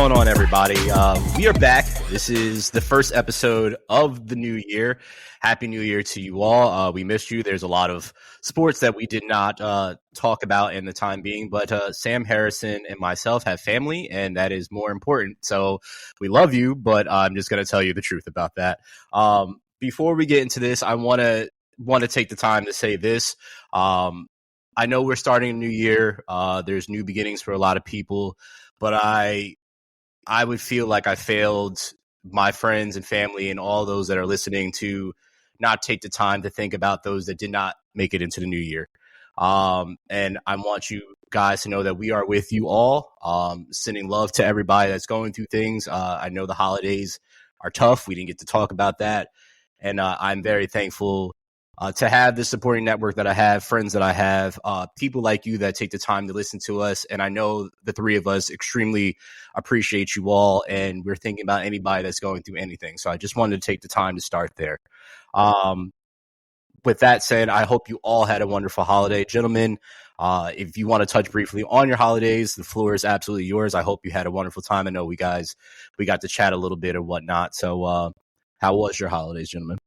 going on, everybody? We are back. This is the first episode of the new year. Happy New Year to you all. We missed you. There's a lot of sports that we did not talk about in the time being, but Sam Harrison and myself have family, and that is more important. So we love you, but I'm just going to tell you the truth about that. Before we get into this, I want to take the time to say this. I know we're starting a new year. There's new beginnings for a lot of people, but I would feel like I failed my friends and family and all those that are listening to not take the time to think about those that did not make it into the new year. And I want you guys to know that we are with you all, sending love to everybody that's going through things. I know the holidays are tough. We didn't get to talk about that. And I'm very thankful to have the supporting network that I have, friends that I have, people like you that take the time to listen to us. And I know the three of us extremely appreciate you all, and we're thinking about anybody that's going through anything. So I just wanted to take the time to start there. With that said, I hope you all had a wonderful holiday. Gentlemen, if you want to touch briefly on your holidays, the floor is absolutely yours. I hope you had a wonderful time. I know we got to chat a little bit and whatnot. So how was your holidays, gentlemen?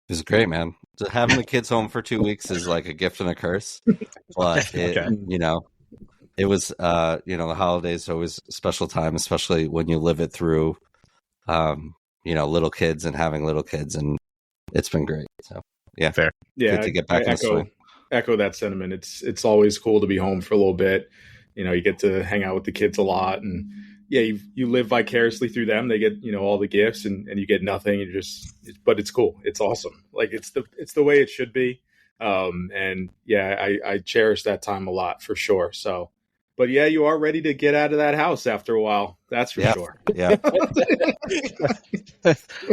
It was great, man. Just having the kids home for 2 weeks is like a gift and a curse. But it was, the holidays are always a special time, especially when you live it through, little kids and having little kids, and it's been great. So yeah, fair. Yeah, good to get back in the swing. Echo that sentiment. It's always cool to be home for a little bit. You get to hang out with the kids a lot, and yeah, you live vicariously through them. They get, all the gifts and you get nothing. But it's cool. It's awesome. Like it's the way it should be. And yeah, I cherish that time a lot for sure. So, but yeah, you are ready to get out of that house after a while. That's for sure. Yeah.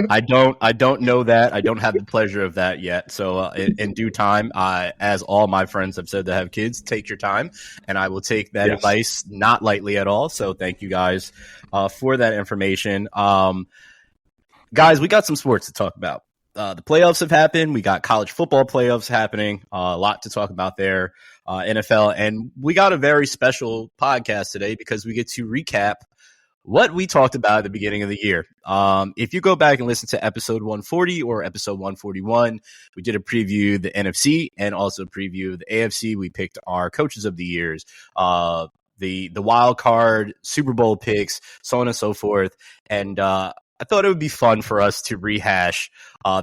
I don't know that. I don't have the pleasure of that yet. So in due time, as all my friends have said that have kids, take your time, and I will take that advice not lightly at all. So thank you guys for that information. Guys, we got some sports to talk about. The playoffs have happened. We got college football playoffs happening. A lot to talk about there. NFL, and we got a very special podcast today because we get to recap what we talked about at the beginning of the year. If you go back and listen to episode 140 or episode 141, we did a preview of the NFC and also a preview of the AFC. We picked our coaches of the years, the wild card, Super Bowl picks, so on and so forth. And I thought it would be fun for us to rehash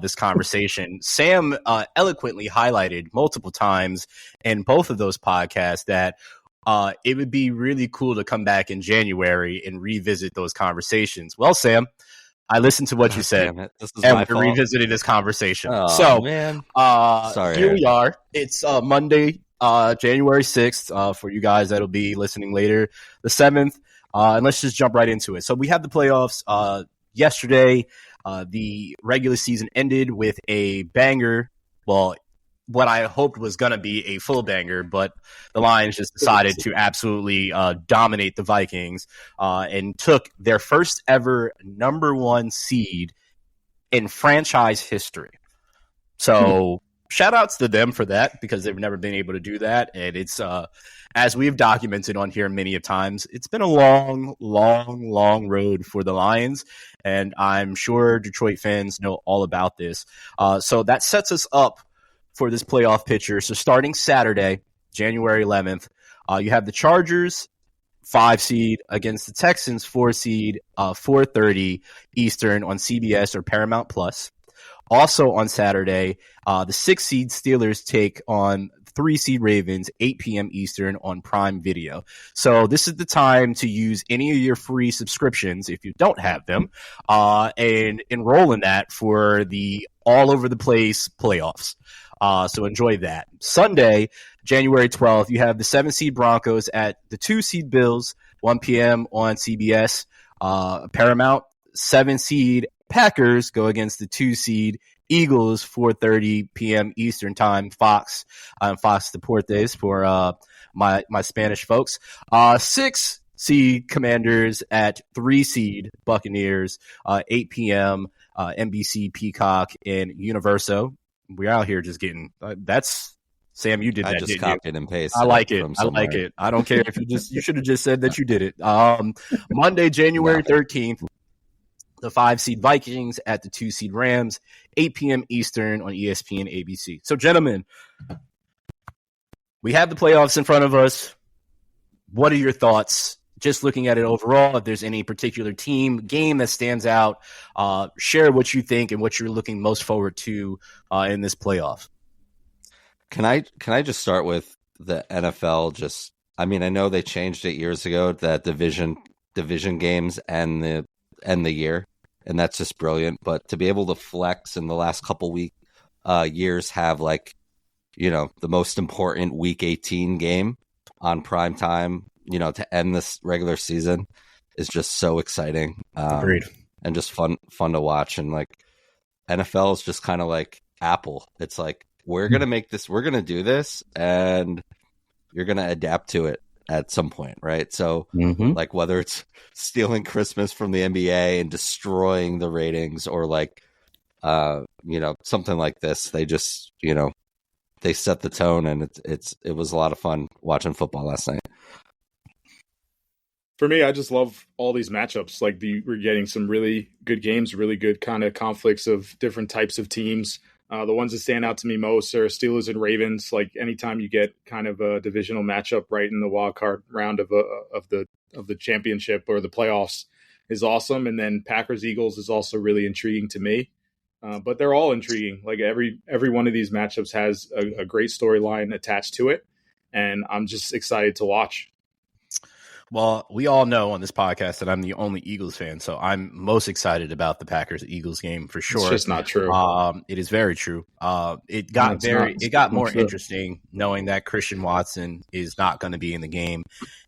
this conversation. Sam eloquently highlighted multiple times in both of those podcasts that it would be really cool to come back in January and revisit those conversations. Well, Sam, I listened to what you said, and we're revisiting this conversation. Man. Sorry, here we are. It's Monday, January 6th, for you guys that'll be listening later, the 7th. And let's just jump right into it. So we have the playoffs. Yesterday, the regular season ended with a banger. Well, what I hoped was going to be a full banger, but the Lions just decided to absolutely dominate the Vikings and took their first ever number one seed in franchise history. So shout outs to them for that, because they've never been able to do that. And it's, as we've documented on here many of times, it's been a long, long, long road for the Lions. And I'm sure Detroit fans know all about this. So that sets us up for this playoff picture. So starting Saturday, January 11th, you have the Chargers 5 seed against the Texans 4 seed, 4:30 Eastern on CBS or Paramount Plus. Also on Saturday, the 6 seed Steelers take on 3 seed Ravens, 8 p.m. Eastern on Prime Video. So this is the time to use any of your free subscriptions if you don't have them, and enroll in that for the all over the place playoffs. So enjoy that. Sunday, January 12th, you have the 7 seed Broncos at the 2 seed Bills, 1 p.m. on CBS, Paramount. 7 seed Packers go against the 2 seed Eagles, 4:30 p.m. Eastern time, Fox Deportes for my Spanish folks. 6 seed Commanders at 3 seed Buccaneers, 8 p.m. NBC, Peacock, and Universo. We're out here just getting that's Sam, you did that. I just copied and pasted. I like it. I like it. I don't care if you should have just said that you did it. Monday, January 13th, the 5 seed Vikings at the 2 seed Rams, 8 p.m. Eastern on ESPN ABC. So, gentlemen, we have the playoffs in front of us. What are your thoughts? Just looking at it overall, if there's any particular game that stands out, share what you think and what you're looking most forward to in this playoff. Can I just start with the NFL? I know they changed it years ago that division games and the year, and that's just brilliant. But to be able to flex in the last couple years, have the most important Week 18 game on prime time, to end this regular season is just so exciting. Agreed. And just fun to watch. And NFL is just kind of like Apple. It's like, we're going to do this, and you're going to adapt to it at some point, right? So whether it's stealing Christmas from the NBA and destroying the ratings, or something like this, they just, they set the tone, and it was a lot of fun watching football last night. For me, I just love all these matchups. We're getting some really good games, really good kind of conflicts of different types of teams. The ones that stand out to me most are Steelers and Ravens. Anytime you get kind of a divisional matchup right in the wild card round of the championship or the playoffs is awesome. And then Packers Eagles is also really intriguing to me. But they're all intriguing. Every one of these matchups has a great storyline attached to it, and I'm just excited to watch. Well, we all know on this podcast that I'm the only Eagles fan, so I'm most excited about the Packers-Eagles game for sure. It's just not true. It is very true. It got more interesting knowing that Christian Watson is not going to be in the game,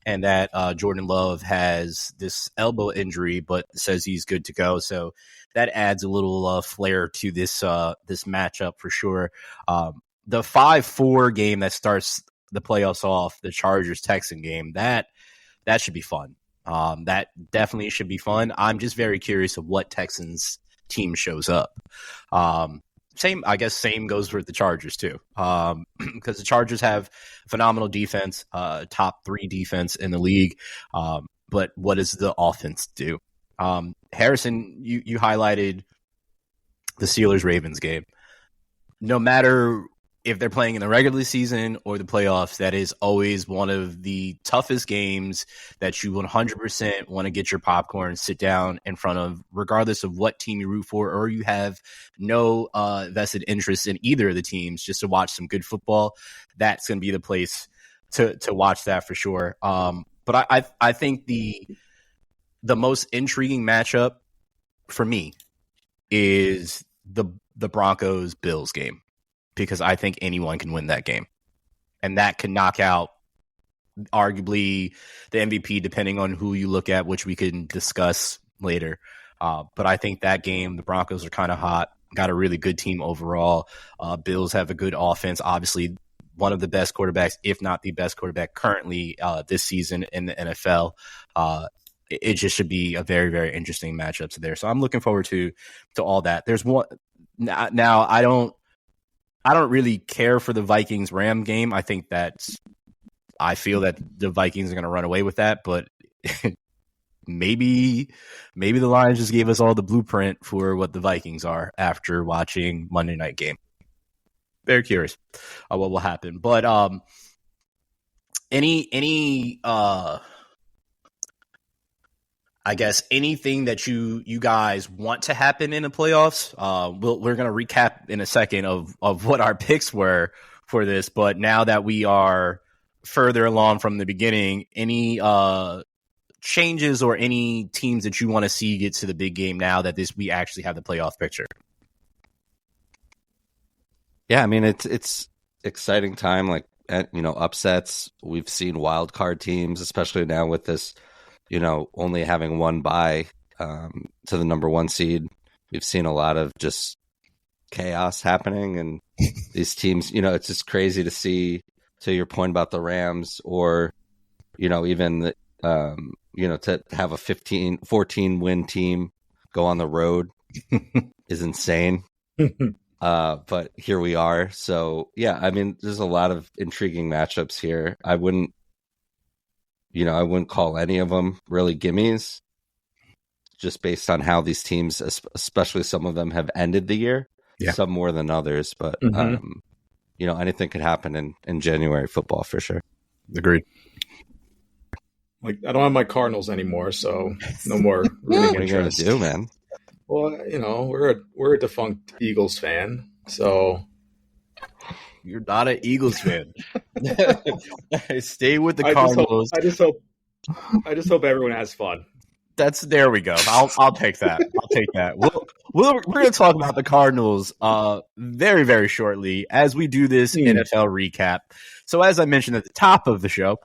and that Jordan Love has this elbow injury, but says he's good to go. So that adds a little flair to this matchup for sure. The 5-4 game that starts the playoffs off, the Chargers-Texan game, that should be fun. That definitely should be fun. I'm just very curious of what Texans team shows up. Same goes for the Chargers too. Because the Chargers have phenomenal defense, top 3 defense in the league. But what does the offense do? Harrison, you highlighted the Steelers-Ravens game. No matter if they're playing in the regular season or the playoffs, that is always one of the toughest games that you 100% want to get your popcorn, sit down in front of, regardless of what team you root for, or you have no vested interest in either of the teams, just to watch some good football. That's going to be the place to watch that for sure. But I think the most intriguing matchup for me is the Broncos-Bills game, because I think anyone can win that game. And that can knock out arguably the MVP, depending on who you look at, which we can discuss later. But I think that game, the Broncos are kind of hot, got a really good team overall. Bills have a good offense, obviously one of the best quarterbacks, if not the best quarterback currently this season in the NFL. It just should be a very, very interesting matchup there. So I'm looking forward to all that. There's one now. I don't really care for the Vikings-Ram game. I feel that the Vikings are going to run away with that, but maybe the Lions just gave us all the blueprint for what the Vikings are after watching Monday night game. Very curious what will happen. But I guess anything that you guys want to happen in the playoffs, we're going to recap in a second of what our picks were for this. But now that we are further along from the beginning, any changes or any teams that you want to see get to the big game now that we actually have the playoff picture? Yeah, I mean, it's exciting time. Upsets. We've seen wild card teams, especially now with this, only having one bye to the number 1 seed. We've seen a lot of just chaos happening, and these teams, it's just crazy to see, to your point about the Rams, or, even, to have a 14 win team go on the road is insane. But here we are. So yeah, I mean, there's a lot of intriguing matchups here. I wouldn't call any of them really gimmies, just based on how these teams, especially some of them, have ended the year. Yeah. Some more than others, but anything could happen in January football for sure. Agreed. Like, I don't have my Cardinals anymore, so no more rooting What are you gonna interest. do, man? Well, we're a defunct Eagles fan, so You're not an Eagles fan. Stay with the I Cardinals. just hope everyone has fun. There we go. I'll take that. I'll take that. We're going to talk about the Cardinals very, very shortly as we do this NFL recap. So as I mentioned at the top of the show,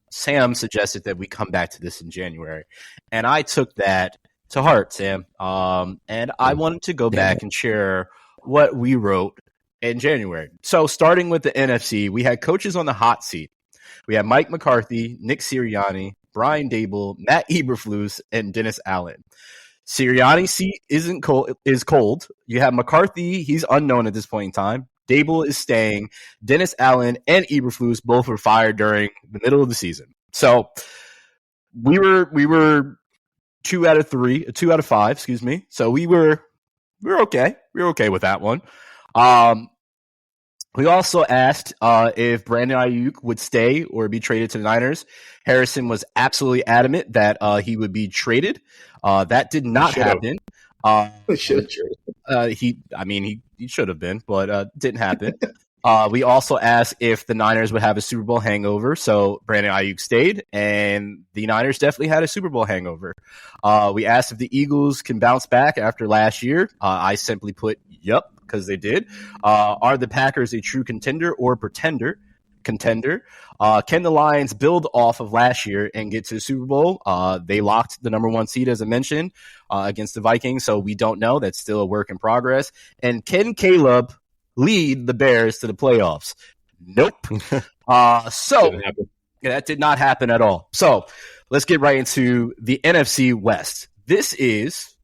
Sam suggested that we come back to this in January, and I took that to heart, Sam. And I wanted to go back and share what we wrote in January. So starting with the NFC, we had coaches on the hot seat. We had Mike McCarthy, Nick Sirianni, Brian Daboll, Matt Eberflus, and Dennis Allen. Sirianni's seat is cold. You have McCarthy, he's unknown at this point in time. Daboll is staying. Dennis Allen and Eberflus both were fired during the middle of the season. So we were 2 out of 5, excuse me. So we were okay. We were okay with that one. We also asked if Brandon Ayuk would stay or be traded to the Niners. Harrison was absolutely adamant that he would be traded. That did not happen. He should have been, but didn't happen. We also asked if the Niners would have a Super Bowl hangover. So Brandon Ayuk stayed, and the Niners definitely had a Super Bowl hangover. We asked if the Eagles can bounce back after last year. I simply put, yep, because they did. Are the Packers a true contender or contender? Can the Lions build off of last year and get to the Super Bowl? They locked the number 1 seed, as I mentioned, against the Vikings, so we don't know. That's still a work in progress. And can Caleb lead the Bears to the playoffs? Nope. That did not happen at all. So let's get right into the NFC West. This is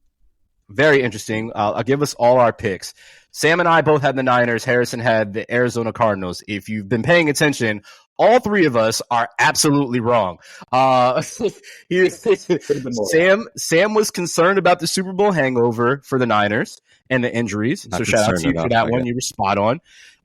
very interesting. I'll give us all our picks. Sam and I both had the Niners. Harrison had the Arizona Cardinals. If you've been paying attention, all three of us are absolutely wrong. Sam was concerned about the Super Bowl hangover for the Niners and the injuries. So shout out to you for that one. You were spot on.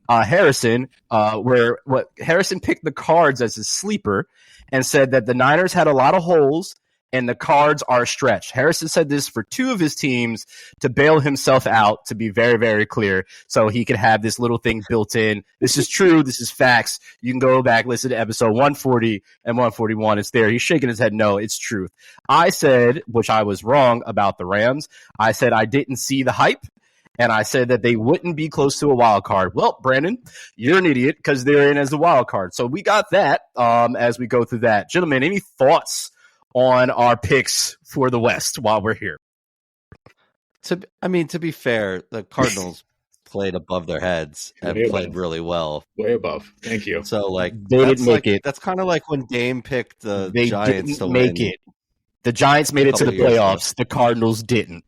Harrison picked the Cards as a sleeper and said that the Niners had a lot of holes and the Cards are stretched. Harrison said this for 2 of his teams to bail himself out, to be very, very clear, so he could have this little thing built in. This is true. This is facts. You can go back, listen to episode 140 and 141. It's there. He's shaking his head. No, it's truth. I said, which I was wrong about the Rams, I said I didn't see the hype, and I said that they wouldn't be close to a wild card. Well, Brandon, you're an idiot because they're in as a wild card. So we got that as we go through that. Gentlemen, any thoughts on our picks for the West while we're here? To be fair, the Cardinals played above their heads and played really well. Way above. Thank you. So, they didn't make it. That's kind of like when Dame picked the they Giants didn't to make win. it. The Giants made it to the playoffs. The Cardinals didn't.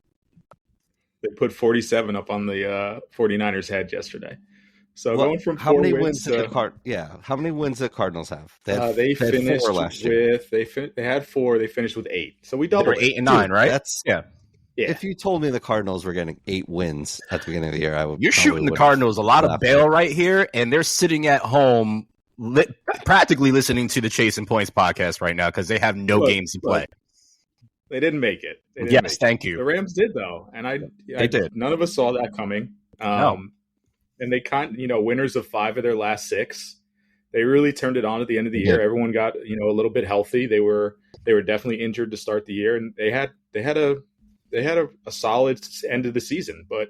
They put 47 up on the 49ers' head yesterday. So going from how many 4 wins to, did how many wins did the Cardinals have? They finished 4 last year. they had 4. They finished with 8. So we They doubled were 8 and 9, right? Yeah. If you told me the Cardinals were getting 8 wins at the beginning of the year, I would. You're shooting the Cardinals a lot of bail right here, and they're sitting at home, practically listening to the Chasing Points podcast right now because they have no games to play. They didn't make it. Thank you. The Rams did though, and they did. None of us saw that coming. No. And they winners of 5 of their last 6. They really turned it on at the end of the year. Everyone got a little bit healthy. They were definitely injured to start the year, and they had a solid end of the season. But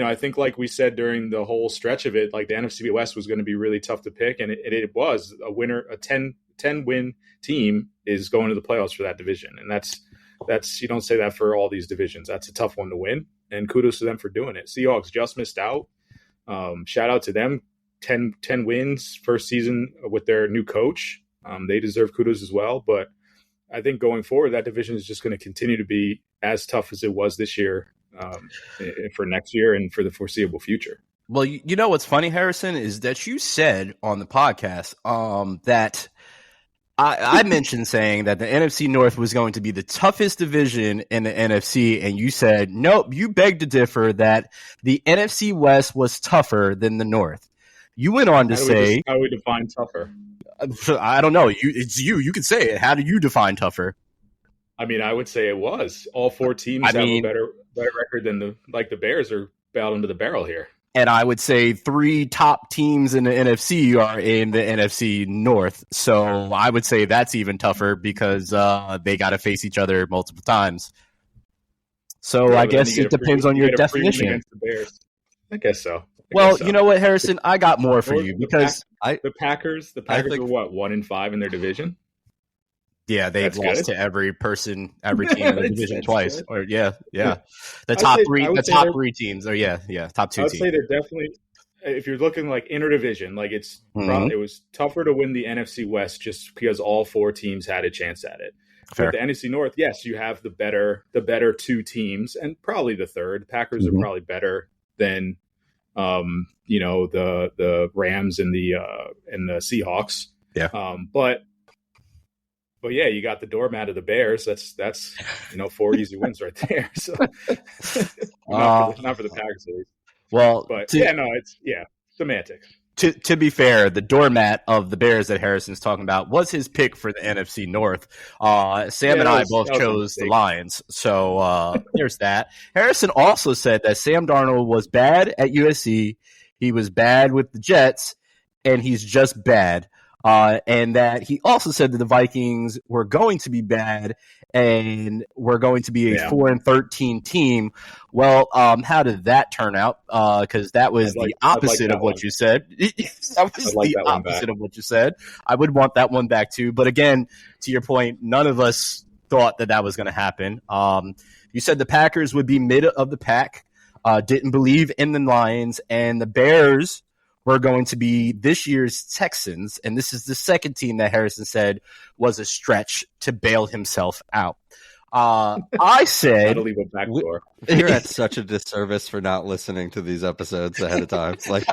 I think like we said during the whole stretch of it, like the NFC West was going to be really tough to pick, and it was a winner. A 10 win team is going to the playoffs for that division, and that's you don't say that for all these divisions. That's a tough one to win, and kudos to them for doing it. Seahawks just missed out. Shout out to them. 10 wins first season with their new coach. They deserve kudos as well. But I think going forward, that division is just going to continue to be as tough as it was this year. for next year and for the foreseeable future. Well, you know what's funny, Harrison, is that you said on the podcast that I mentioned saying that the NFC North was going to be the toughest division in the NFC, and you said, nope, you begged to differ that the NFC West was tougher than the North. You went on to say... How do we define tougher? I don't know. It's you. You could say it. How do you define tougher? I mean, I would say it was. All four teams have a better record than the Bears are battling to the barrel here. And I would say 3 top teams in the NFC are in the NFC North. So I would say that's even tougher because they got to face each other multiple times. So yeah, I guess it depends on your definition. I guess so. Well, you know what, Harrison? I got more for you because the Packers are what, 1-5 in their division? Yeah, they've lost to every team in the division twice. Good. Or the top three teams. Or top 2 teams. I'd say they're definitely. If you're looking like interdivision, like it was tougher to win the NFC West just because all 4 teams had a chance at it. Fair. With the NFC North, yes, you have the better 2 teams and probably the third. The Packers are probably better than the Rams and the Seahawks. Yeah. But yeah, you got the doormat of the Bears. That's 4 easy wins right there. So not for the Packers at least. Well, but it's semantics. To be fair, the doormat of the Bears that Harrison's talking about was his pick for the NFC North. Sam and I both chose the Lions, so there's that. Harrison also said that Sam Darnold was bad at USC, he was bad with the Jets, and he's just bad. And that he also said that the Vikings were going to be bad and were going to be a 4-13 team. Well, how did that turn out? Because that was the opposite of what you said. That was the opposite of what you said. I would want that one back too. But again, to your point, none of us thought that was going to happen. You said the Packers would be mid of the pack, didn't believe in the Lions, and the Bears were going to be this year's Texans, and this is the second team that Harrison said was a stretch to bail himself out. I said, leave a back door. You're at such a disservice for not listening to these episodes ahead of time. Like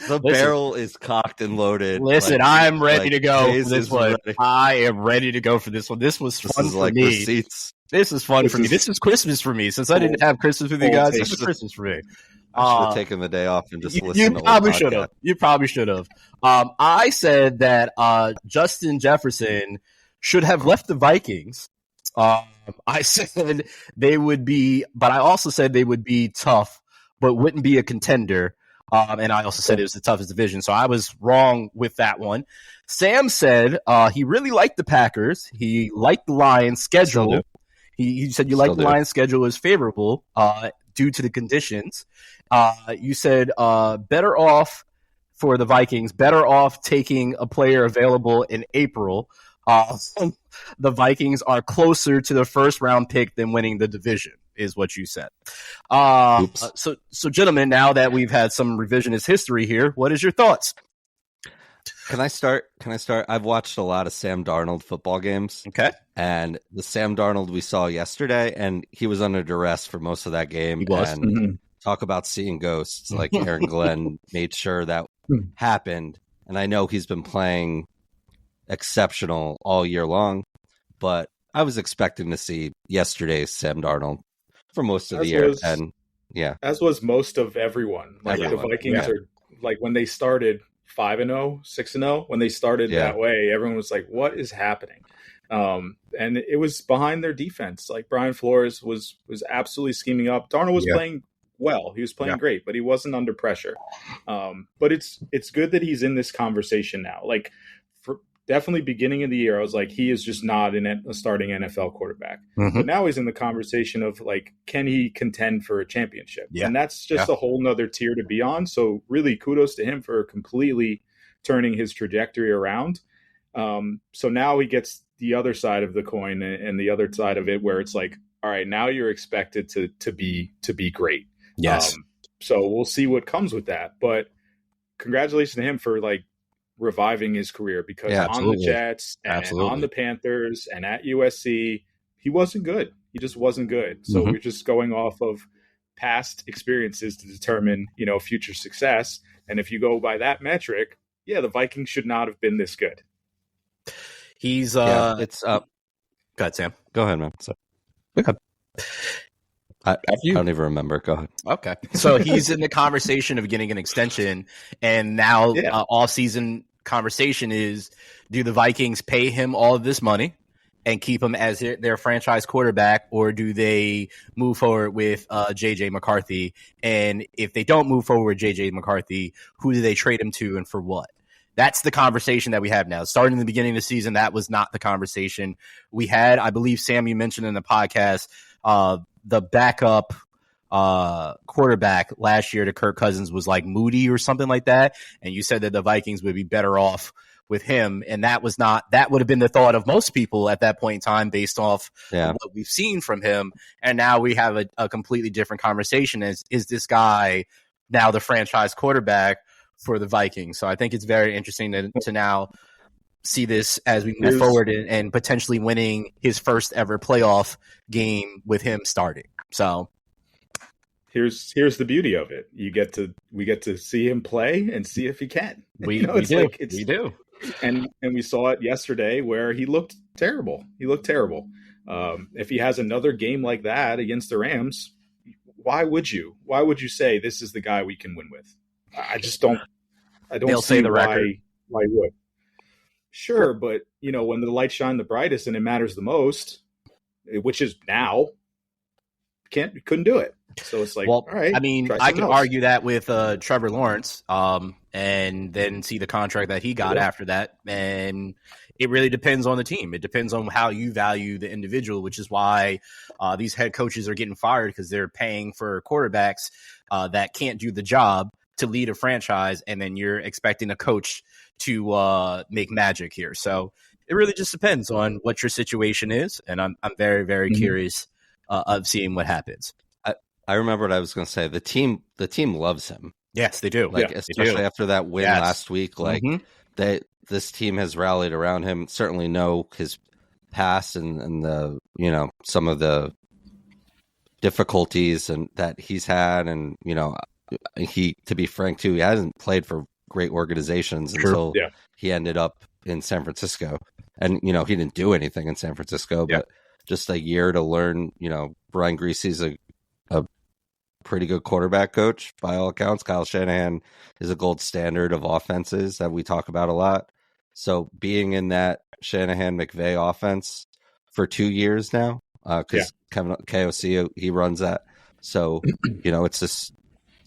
the barrel is cocked and loaded. Listen, I'm ready to go for this one. I am ready to go for this one. This was fun for me. Receipts. This is fun for me. This is Christmas for me. Since I didn't have Christmas with you guys, this is Christmas for me. I should have taken the day off and just listened to You probably should have. You probably should have. I said that Justin Jefferson should have left the Vikings. I said they would be, but I also said they would be tough, but wouldn't be a contender. And I also said it was the toughest division. So I was wrong with that one. Sam said he really liked the Packers. He liked the Lions' schedule. He said you liked the Lions' schedule is favorable due to the conditions. You said better off for the Vikings, better off taking a player available in April. The Vikings are closer to the first round pick than winning the division, is what you said. So gentlemen, now that we've had some revisionist history here, what is your thoughts? Can I start? I've watched a lot of Sam Darnold football games. Okay. And the Sam Darnold we saw yesterday, and he was under duress for most of that game. He was. And talk about seeing ghosts. Like Aaron Glenn made sure that happened. And I know he's been playing exceptional all year long, but I was expecting to see yesterday's Sam Darnold for most of the year. And as was most of everyone. Like the Vikings are like when they started 5-0, 6-0, when they started that way, everyone was like, what is happening? And it was behind their defense. Like Brian Flores was absolutely scheming up. Darnold was playing well. He was playing great, but he wasn't under pressure. But it's good that he's in this conversation now. Like for definitely beginning of the year, I was like, he is just not a starting NFL quarterback. But now he's in the conversation of like, can he contend for a championship? And that's just a whole nother tier to be on. So really kudos to him for completely turning his trajectory around. So now he gets the other side of the coin and the other side of it where it's like, all right, now you're expected to be great. Yes. So we'll see what comes with that. But congratulations to him for like reviving his career because on the Jets and on the Panthers and at USC, he wasn't good. He just wasn't good. So we're just going off of past experiences to determine, future success. And if you go by that metric, the Vikings should not have been this good. He's it's Go ahead, Sam. Go ahead, man. Sorry. I don't even remember. Go ahead. Okay. So he's in the conversation of getting an extension, and now off-season conversation is, do the Vikings pay him all of this money and keep him as their franchise quarterback, or do they move forward with J.J. McCarthy? And if they don't move forward with J.J. McCarthy, who do they trade him to and for what? That's the conversation that we have now. Starting in the beginning of the season, that was not the conversation we had. I believe, Sam, you mentioned in the podcast, the backup quarterback last year to Kirk Cousins was like Moody or something like that. And you said that the Vikings would be better off with him. And that would have been the thought of most people at that point in time based off of what we've seen from him. And now we have a completely different conversation. Is this guy now the franchise quarterback for the Vikings? So I think it's very interesting to now see this as we move forward and potentially winning his first ever playoff game with him starting. So here's the beauty of it. We get to see him play and see if he can. We do. And we saw it yesterday where he looked terrible. If he has another game like that against the Rams, why would you say this is the guy we can win with? I don't They'll see say the why record. Why would. Sure, but when the lights shine the brightest and it matters the most, which is now, couldn't do it. So it's like, all right. I mean, I can argue that with Trevor Lawrence, and then see the contract that he got after that. And it really depends on the team. It depends on how you value the individual, which is why these head coaches are getting fired, because they're paying for quarterbacks that can't do the job to lead a franchise, and then you're expecting a coach to make magic here. So it really just depends on what your situation is, and I'm very, very curious of seeing what happens. I remember what I was going to say. The team loves him. Yes, they do. Especially after that win last week. This team has rallied around him. Certainly know his past and the some of the difficulties and that he's had, and he, to be frank too, he hasn't played for great organizations until he ended up in San Francisco, and he didn't do anything in San Francisco, but just a year to learn. Brian Griese's a pretty good quarterback coach by all accounts. Kyle Shanahan is a gold standard of offenses that we talk about a lot. So being in that Shanahan McVay offense for 2 years now, because Kevin KOC, he runs that. So it's just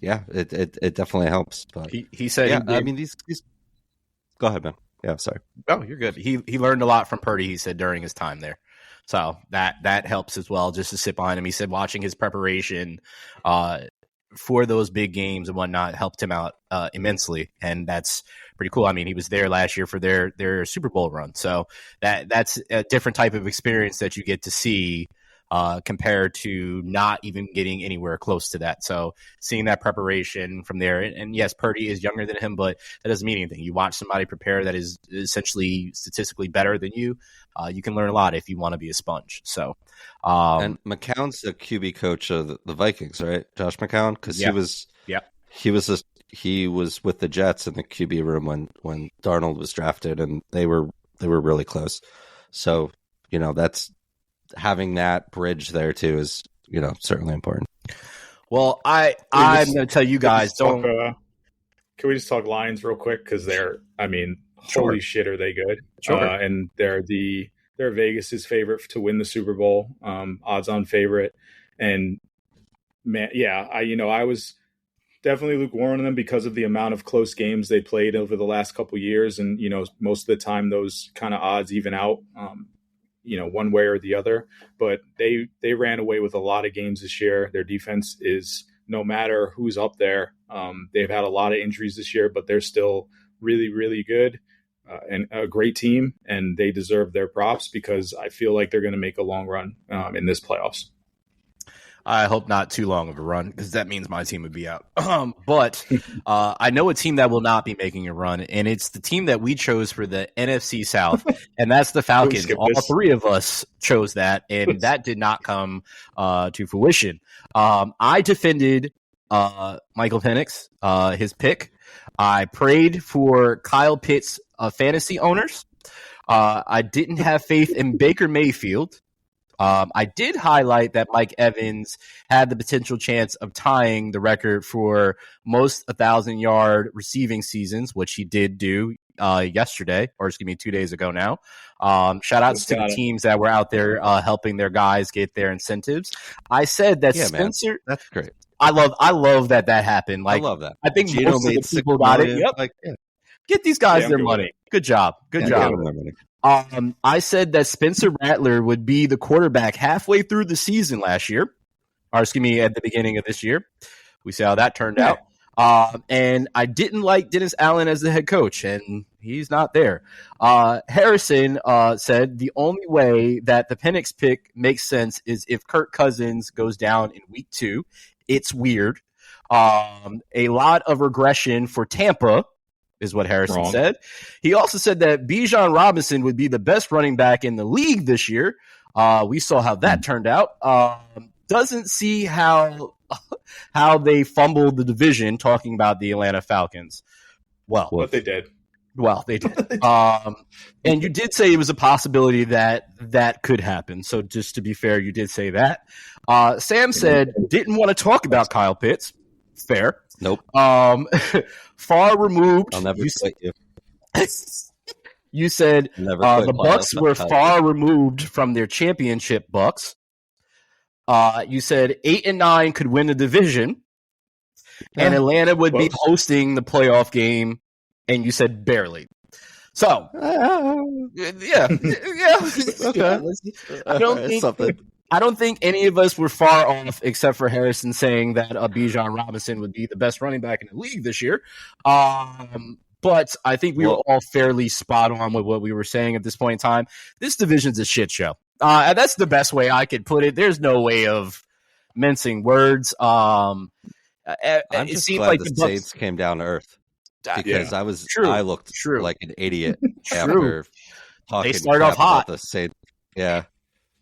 it definitely helps. But he said, I mean these. Go ahead, man. Yeah, sorry. Oh, you're good. He learned a lot from Purdy, he said, during his time there. So that helps as well, just to sit behind him. He said watching his preparation for those big games and whatnot helped him out immensely, and that's pretty cool. I mean, he was there last year for their Super Bowl run, so that's a different type of experience that you get to see compared to not even getting anywhere close to that. So seeing that preparation from there, and yes, Purdy is younger than him, but that doesn't mean anything. You watch somebody prepare that is essentially statistically better than you, you can learn a lot if you want to be a sponge. So, and McCown's the QB coach of the Vikings, right? Josh McCown, because he was with the Jets in the QB room when Darnold was drafted, and they were really close. So that's having that bridge there too is certainly important. Well, I'm going to tell you guys, can we just talk Lions real quick, because holy shit, are they good? Sure. And they're Vegas's favorite to win the Super Bowl, odds-on favorite. And man, I was definitely lukewarm on them because of the amount of close games they played over the last couple of years, and most of the time those kind of odds even out, one way or the other. But they ran away with a lot of games this year. Their defense is, no matter who's up there, they've had a lot of injuries this year, but they're still really, really good. And a great team, and they deserve their props, because I feel like they're going to make a long run in this playoffs. I hope not too long of a run, because that means my team would be out. But I know a team that will not be making a run, and it's the team that we chose for the NFC South, and that's the Falcons. All three of us chose that, and that did not come to fruition. I defended Michael Penix, his pick. I prayed for Kyle Pitts fantasy owners. I didn't have faith in Baker Mayfield. I did highlight that Mike Evans had the potential chance of tying the record for most 1,000-yard receiving seasons, which he did do yesterday, or 2 days ago now. Shout outs to the teams that were out there helping their guys get their incentives. I said that Spencer. Man, that's great. I love that happened. Like, I love that. I think Gino most of made the people got it. Yep. Like, Get these guys their money. Good job. Good job. I said that Spencer Rattler would be the quarterback halfway through the season last year, or at the beginning of this year. We see how that turned out. And I didn't like Dennis Allen as the head coach, and he's not there. Harrison said the only way that the Penix pick makes sense is if Kirk Cousins goes down in week 2. It's weird. A lot of regression for Tampa is what Harrison said. He also said that Bijan Robinson would be the best running back in the league this year. We saw how that turned out. Doesn't see how they fumbled the division, talking about the Atlanta Falcons. But they did. Well, they did. And you did say it was a possibility that could happen. So just to be fair, you did say that. Sam said didn't want to talk about Kyle Pitts. Fair. Nope. Far removed. I'll never quit you. You said the Bucks were far removed from their championship Bucks. You said 8-9 could win the division, and Atlanta would be hosting the playoff game, and you said barely. So, yeah. Okay. I don't think any of us were far off, except for Harrison saying that Bijan Robinson would be the best running back in the league this year. But I think we were all fairly spot on with what we were saying at this point in time. This division's a shit show. And that's the best way I could put it. There's no way of mincing words. I'm just glad the Saints came down to earth, because I looked like an idiot after talking. They started off hot. The Saints. Yeah.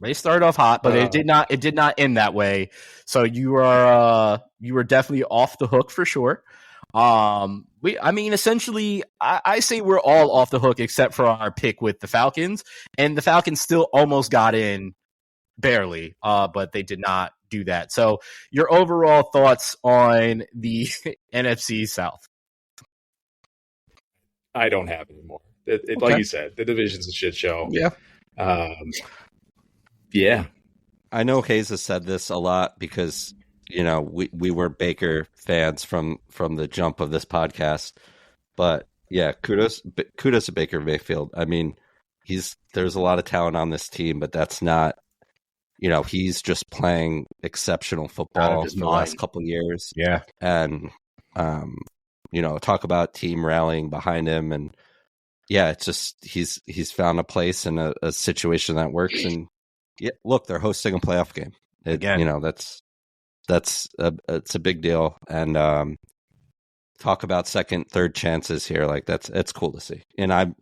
They started off hot, but it did not end that way. So you were definitely off the hook for sure. Essentially, I say we're all off the hook except for our pick with the Falcons, and the Falcons still almost got in barely, but they did not do that. So your overall thoughts on the NFC South? I don't have anymore. Like you said, the division's a shit show. Yeah. Yeah. I know Hayes has said this a lot because, we were Baker fans from the jump of this podcast. But yeah, kudos to Baker Mayfield. I mean, there's a lot of talent on this team, but that's not, he's just playing exceptional football for the last couple of years. Yeah. And, talk about team rallying behind him. And yeah, it's just, he's found a place in a situation that works. And yeah, look, they're hosting a playoff game. Again, it's a big deal. And talk about second, third chances here. Like it's cool to see. And I'm,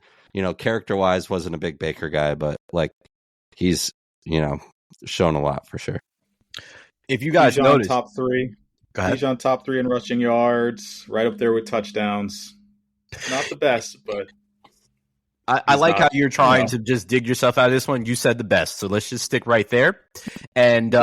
character wise, wasn't a big Baker guy, but like he's, shown a lot for sure. If you guys notice, top 3, he's on top 3 in rushing yards, right up there with touchdowns. Not the best, but. I like how you're trying to just dig yourself out of this one. You said the best, so let's just stick right there. And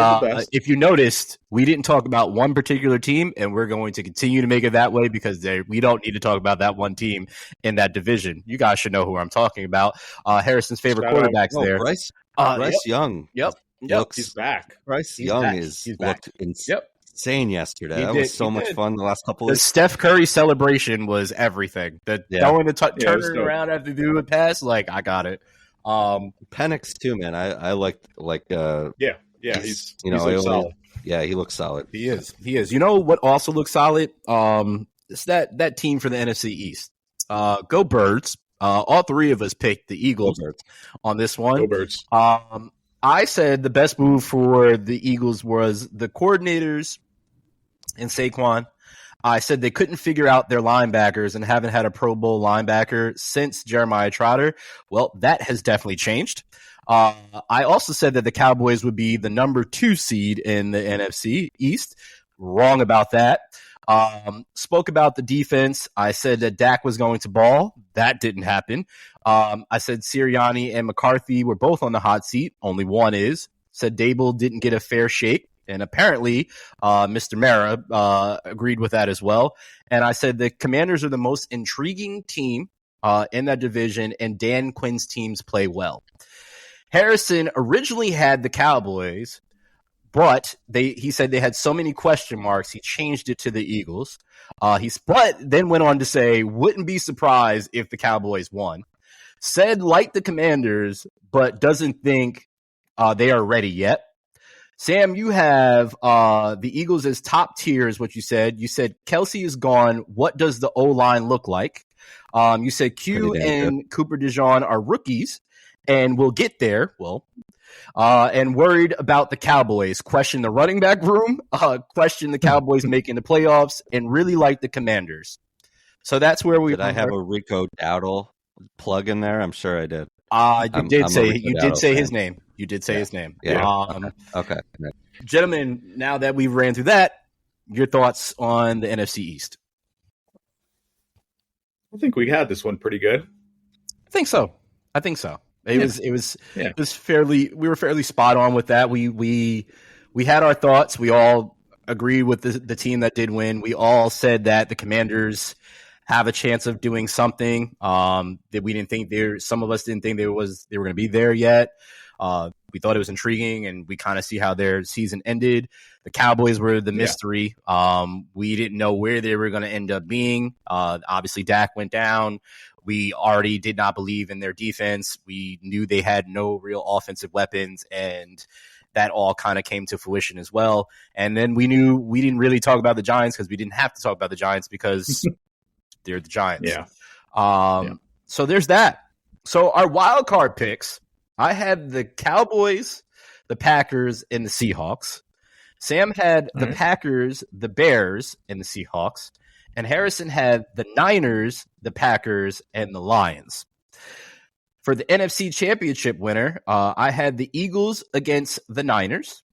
if you noticed, we didn't talk about one particular team, and we're going to continue to make it that way because we don't need to talk about that one team in that division. You guys should know who I'm talking about. Harrison's favorite quarterbacks there. Bryce Young. Yep. He's back. Bryce Young looked insane yesterday. That was so much fun the last couple of weeks. The Steph Curry celebration was everything. Going to turn it around after they do a pass, like, I got it. Penix too, man. I like he's solid. Yeah, he looks solid. He is. You know what also looks solid? It's that team for the NFC East. Go Birds. All three of us picked the Eagles on this one. Go Birds. I said the best move for the Eagles was the coordinators and Saquon. I said they couldn't figure out their linebackers and haven't had a Pro Bowl linebacker since Jeremiah Trotter. Well, that has definitely changed. I also said that the Cowboys would be the number 2 seed in the NFC East. Wrong about that. Spoke about the defense. I said that Dak was going to ball. That didn't happen. I said Sirianni and McCarthy were both on the hot seat. Only one is. Said Dable didn't get a fair shake. And apparently, Mr. Mara agreed with that as well. And I said the Commanders are the most intriguing team in that division, and Dan Quinn's teams play well. Harrison originally had the Cowboys, but he said they had so many question marks, he changed it to the Eagles. But then went on to say, wouldn't be surprised if the Cowboys won. Said like the Commanders, but doesn't think they are ready yet. Sam, you have the Eagles as top tier is what you said. You said Kelsey is gone. What does the O-line look like? You said Q and Cooper DeJean are rookies, and we'll get there. Well, and worried about the Cowboys. Question the running back room. Question the Cowboys making the playoffs, and really like the Commanders. So that's where we. Did I have a Rico Dowdle plug in there? I'm sure I did. You did say his name. You did say his name. Yeah. Okay. Gentlemen, now that we've ran through that, your thoughts on the NFC East? I think we had this one pretty good. I think so. It was fairly. We were fairly spot on with that. We had our thoughts. We all agreed with the team that did win. We all said that the Commanders have a chance of doing something that we didn't think there. Some of us didn't think they were going to be there yet. We thought it was intriguing, and we kind of see how their season ended. The Cowboys were the mystery. We didn't know where they were going to end up being. Obviously, Dak went down. We already did not believe in their defense. We knew they had no real offensive weapons, and that all kind of came to fruition as well. And then we knew we didn't really talk about the Giants because we didn't have to talk about the Giants because they're the Giants. So there's that. So our wild card picks, I had the Cowboys, the Packers, and the Seahawks. Sam had the Packers, the Bears, and the Seahawks. And Harrison had the Niners, the Packers, and the Lions. For the NFC Championship winner, I had the Eagles against the Niners.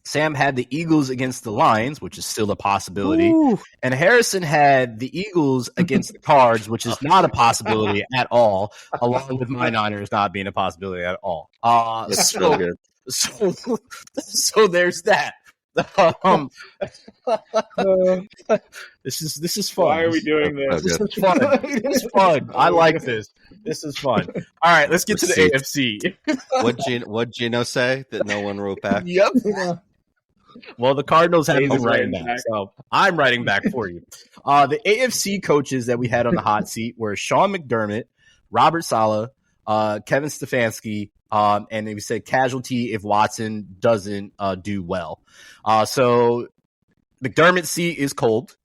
Sam had the Eagles against the Lions, which is still a possibility. Ooh. And Harrison had the Eagles against the Cards, which is not a possibility at all, along with my Niners not being a possibility at all. That's so good. So there's that. This is fun. Why are we doing this? This is fun. It's fun. I like this. This is fun. All right, let's get to the AFC. What'd Gino say that no one wrote back? Yep. Well, the Cardinals have been writing back, so I'm writing back for you. The AFC coaches that we had on the hot seat were Sean McDermott, Robert Saleh, Kevin Stefanski, and we said casualty if Watson doesn't do well. So McDermott's seat is cold.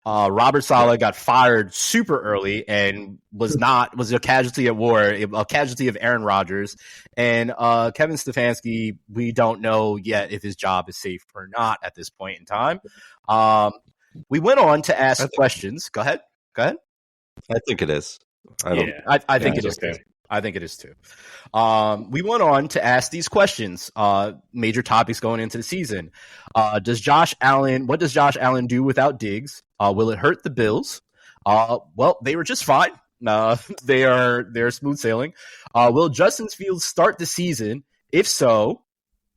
Robert Saleh got fired super early and was a casualty at war, a casualty of Aaron Rodgers. And Kevin Stefanski, we don't know yet if his job is safe or not at this point in time. We went on to ask questions. Go ahead. I think it is. I think it is. Okay. I think it is too. We went on to ask these questions, major topics going into the season. What does Josh Allen do without Diggs? Will it hurt the Bills? Well, they were just fine. They're smooth sailing. Will Justin Fields start the season? If so,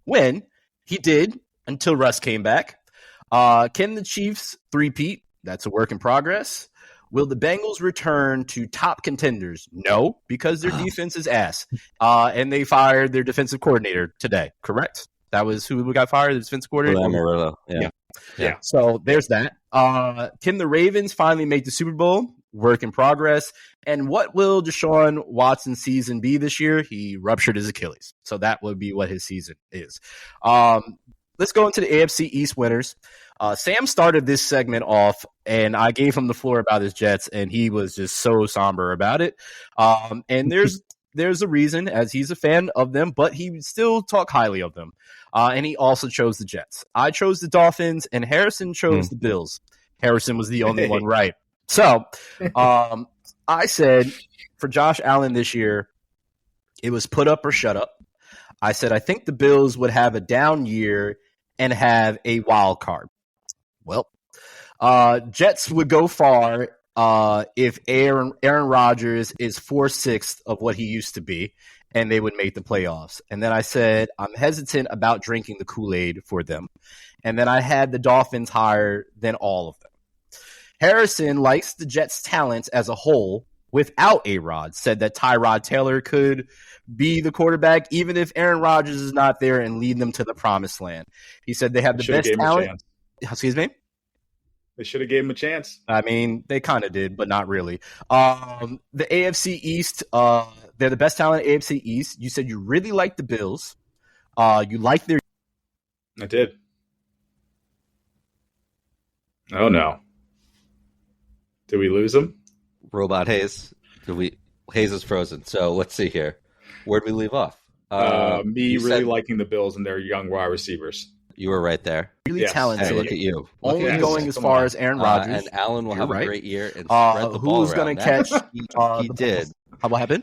when? He did until Russ came back. Can the Chiefs three-peat? That's a work in progress. Will the Bengals return to top contenders? No, because their defense is ass. And they fired their defensive coordinator today, correct? That was who got fired, the defensive coordinator? Amarillo. Yeah. So there's that. Can the Ravens finally make the Super Bowl? Work in progress. And what will Deshaun Watson's season be this year? He ruptured his Achilles. So that would be what his season is. Let's go into the AFC East winners. Sam started this segment off, and I gave him the floor about his Jets, and he was just so somber about it. And there's a reason, as he's a fan of them, but he would still talk highly of them. And he also chose the Jets. I chose the Dolphins, and Harrison chose the Bills. Harrison was the only one right. So I said for Josh Allen this year, It was put up or shut up. I said, I think the Bills would have a down year and have a wild card. Well, Jets would go far if Aaron Rodgers is 4/6 of what he used to be, and they would make the playoffs. And then I said, I'm hesitant about drinking the Kool-Aid for them. And then I had the Dolphins higher than all of them. Harrison likes the Jets' talent as a whole without A-Rod, said that Tyrod Taylor could be the quarterback even if Aaron Rodgers is not there and lead them to the promised land. He said they have the best talent. Excuse me? They should have gave him a chance. I mean, they kind of did, but not really. The AFC East, they're the best talent in AFC East. You said you really like the Bills. You like their... I did. Oh, no. Did we lose him? Robot Hayes. Hayes is frozen. So let's see here. Where'd we leave off? Me really liking the Bills and their young wide receivers. You were right there. Really talented. Hey, look at you. Only going as far as Aaron Rodgers. And Allen will have a great year and spread the ball who's going to catch? He did. What happened?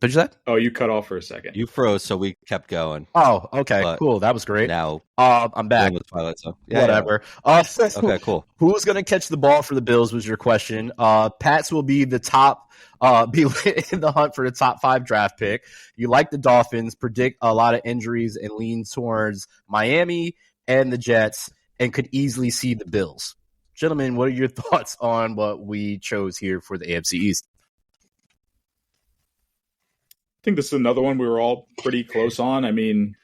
What'd you say? Oh, you cut off for a second. You froze, so we kept going. Oh, okay, cool. That was great. Now I'm back. Whatever. Okay, cool. Who's going to catch the ball for the Bills was your question. Pats will be the top, be in the hunt for the top 5 draft pick. You like the Dolphins, predict a lot of injuries, and lean towards Miami and the Jets, and could easily see the Bills. Gentlemen, what are your thoughts on what we chose here for the AFC East? I think this is another one we were all pretty close on. I mean,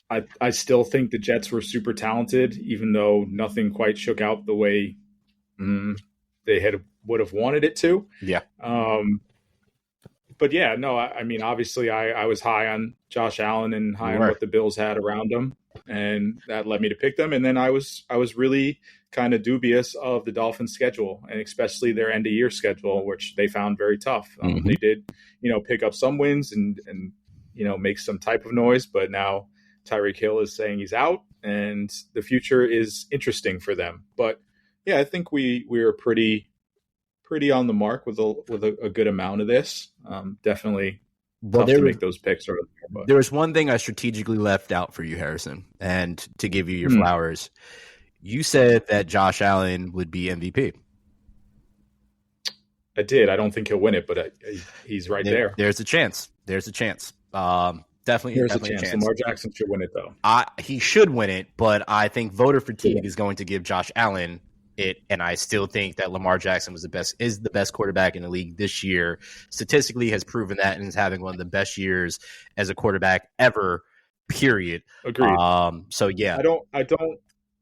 I still think the Jets were super talented, even though nothing quite shook out the way they would have wanted it to. Yeah. But yeah, no, I mean, obviously I was high on Josh Allen and high on what the Bills had around them, and that led me to pick them. And then I was really kind of dubious of the Dolphins' schedule, and especially their end of year schedule, which they found very tough. They did, pick up some wins and make some type of noise, but now Tyreek Hill is saying he's out, and the future is interesting for them. But yeah, I think we were pretty on the mark with a good amount of this. Definitely tough to make those picks earlier. But. There was one thing I strategically left out for you, Harrison, and to give you your flowers. You said that Josh Allen would be MVP. I did. I don't think he'll win it, but he's right there. There's a chance. Definitely There's a a chance. Lamar Jackson should win it, though. He should win it, but I think voter fatigue is going to give Josh Allen it, and I still think that Lamar Jackson is the best quarterback in the league this year. Statistically, has proven that and is having one of the best years as a quarterback ever. Period. Agreed. So yeah,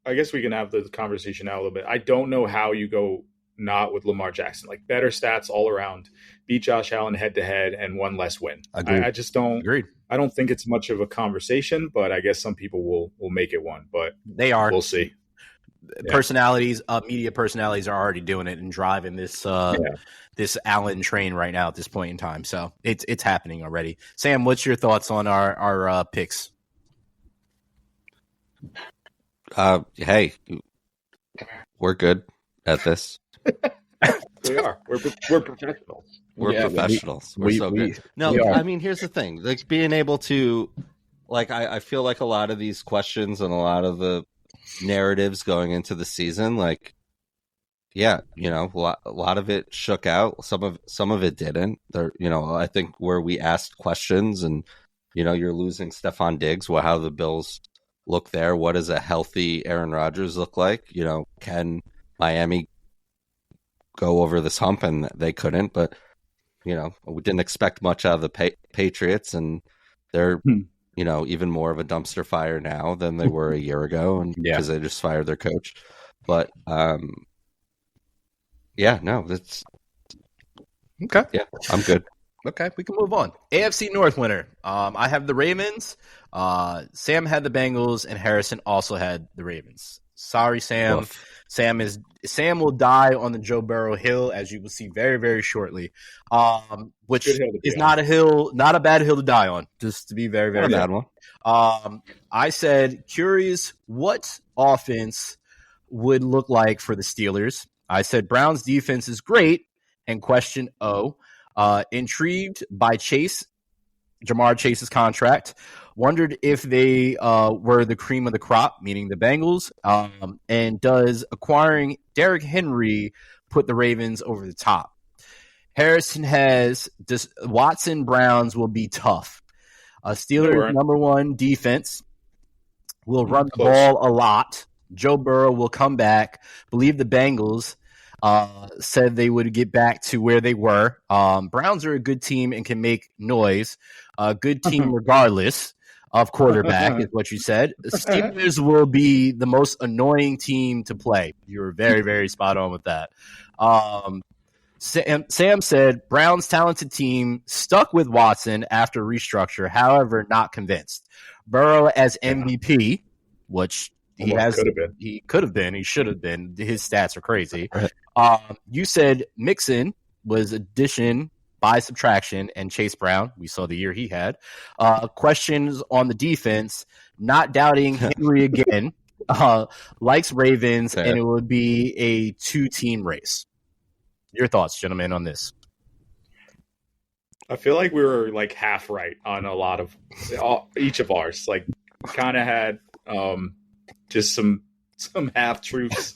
I guess we can have the conversation now a little bit. I don't know how you go not with Lamar Jackson. Like, better stats all around, beat Josh Allen head to head, and one less win. I just don't. Agreed. I don't think it's much of a conversation, but I guess some people will make it one. But they are. We'll see. Personalities, media personalities are already doing it and driving this this Allen train right now at this point in time. So it's happening already. Sam, what's your thoughts on our picks? Hey, we're good at this. We are. We're professionals. We're professionals. We're so good. No, I mean, here's the thing. Like, being able to, I feel like a lot of these questions and a lot of the narratives going into the season, a lot of it shook out. Some of it didn't. I think where we asked questions and, you're losing Stephon Diggs. How the Bills look there? What does a healthy Aaron Rodgers look like? Can Miami go over this hump? And they couldn't, but we didn't expect much out of the Patriots, and they're even more of a dumpster fire now than they were a year ago, and because they just fired their coach. But that's okay. Yeah, I'm good. Okay, we can move on. AFC North winner. I have the Ravens. Sam had the Bengals, and Harrison also had the Ravens. Sorry, Sam. Oof. Sam will die on the Joe Burrow hill, as you will see very, very shortly. Which is not a bad hill to die on. Just to be very, very bad one. I said, curious what offense would look like for the Steelers. I said Browns defense is great, and question Intrigued by Ja'Marr Chase's contract. Wondered if they were the cream of the crop, meaning the Bengals. And does acquiring Derrick Henry put the Ravens over the top? Harrison has Watson Browns will be tough. Steelers number one defense will run the ball a lot. Joe Burrow will come back. Believe the Bengals said they would get back to where they were. Browns are a good team and can make noise. A good team regardless of quarterback is what you said. The Steelers will be the most annoying team to play. You were very, very spot on with that. Sam said, Browns talented team stuck with Watson after restructure, however, not convinced. Burrow as MVP, which he could have been. He should have been. His stats are crazy. You said Mixon was addition by subtraction and Chase Brown. We saw the year he had. Questions on the defense, not doubting Henry again, likes Ravens, and it would be a two-team race. Your thoughts, gentlemen, on this? I feel like we were like half right on a lot of each of ours. Like, kind of had just some half truths,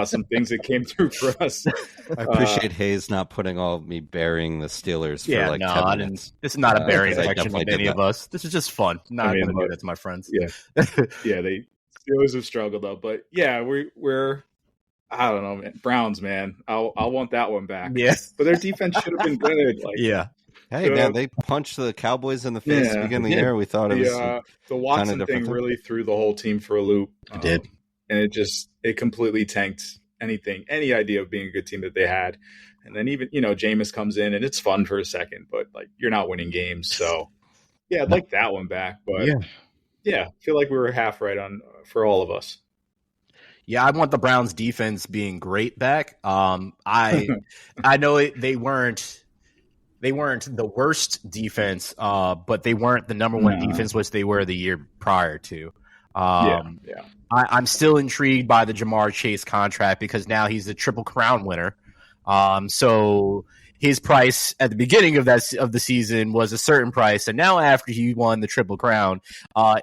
some things that came through for us. I appreciate Hayes not putting all of me burying the Steelers for 10 minutes. This is not a burying section with any of us. This is just fun. Not going to do that to my friends. Yeah, they Steelers have struggled though, but yeah, we're. I don't know, man. Browns, man. I'll want that one back. Yeah, but their defense should have been good. Like, yeah. Hey, man, they punched the Cowboys in the face at the beginning of the year. We thought it was the Watson thing really threw the whole team for a loop. It did, and it completely tanked any idea of being a good team that they had. And then even Jameis comes in, and it's fun for a second, but like you're not winning games. So yeah, I'd like that one back. But yeah, I feel like we were half right on for all of us. Yeah, I want the Browns defense being great back. I know they weren't the worst defense, but they weren't the number one defense, which they were the year prior to. I'm still intrigued by the Ja'Marr Chase contract because now he's the Triple Crown winner. So his price at the beginning of the season was a certain price, and now after he won the Triple Crown,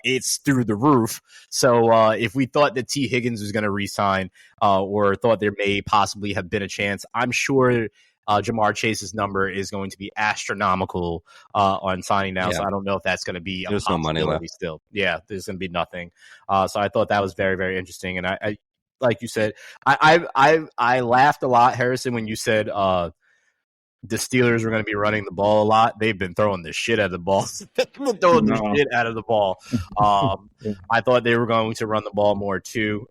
it's through the roof. So if we thought that T. Higgins was going to re-sign, or thought there may possibly have been a chance, I'm sure Ja'Marr Chase's number is going to be astronomical on signing now. Yeah. So I don't know if that's going to be there's no money left still. Yeah, there's going to be nothing. So I thought that was very, very interesting, and I like you said, I laughed a lot, Harrison, when you said the Steelers were going to be running the ball a lot. They've been throwing the shit out of the ball. The shit out of the ball. I thought they were going to run the ball more too.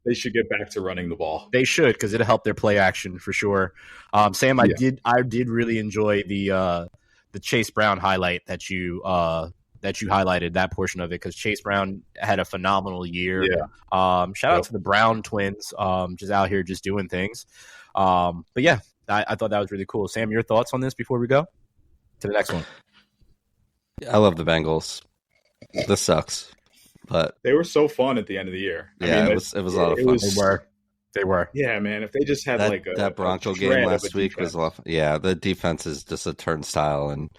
They should get back to running the ball. They should, because it'll help their play action for sure. Sam, I did really enjoy the Chase Brown highlight that you highlighted, that portion of it, because Chase Brown had a phenomenal year. Yeah. Shout out to the Brown twins, just out here just doing things. But yeah, I thought that was really cool. Sam, your thoughts on this before we go to the next one? I love the Bengals. This sucks, but they were so fun at the end of the year. It was a lot of fun. They were. Yeah, man. If they just had that Bronco game last week was a lot. Yeah, the defense is just a turnstile, and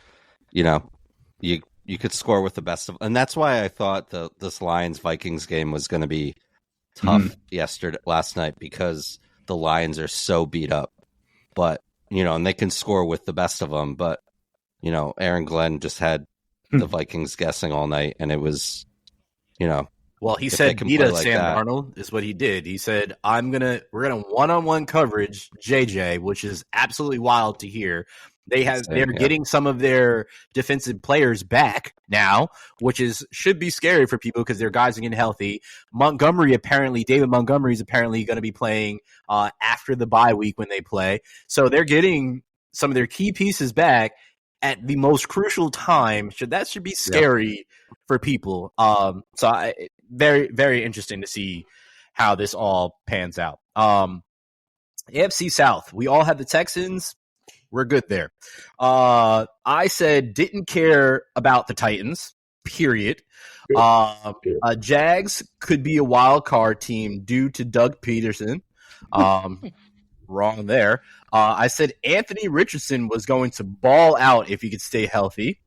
you could score with the best of, and that's why I thought this Lions Vikings game was going to be tough last night, because the Lions are so beat up. But, and they can score with the best of them. But, Aaron Glenn just had the Vikings guessing all night. And it was, Well, he said, beat us, like Sam Darnold, is what he did. He said, we're going to one-on-one coverage JJ, which is absolutely wild to hear. They're getting some of their defensive players back now, which should be scary for people because their guys are getting healthy. David Montgomery is apparently going to be playing after the bye week when they play. So they're getting some of their key pieces back at the most crucial time. That should be scary for people. Very, very interesting to see how this all pans out. AFC South, we all have the Texans. We're good there. I said didn't care about the Titans, period. Jags could be a wild card team due to Doug Peterson. wrong there. I said Anthony Richardson was going to ball out if he could stay healthy.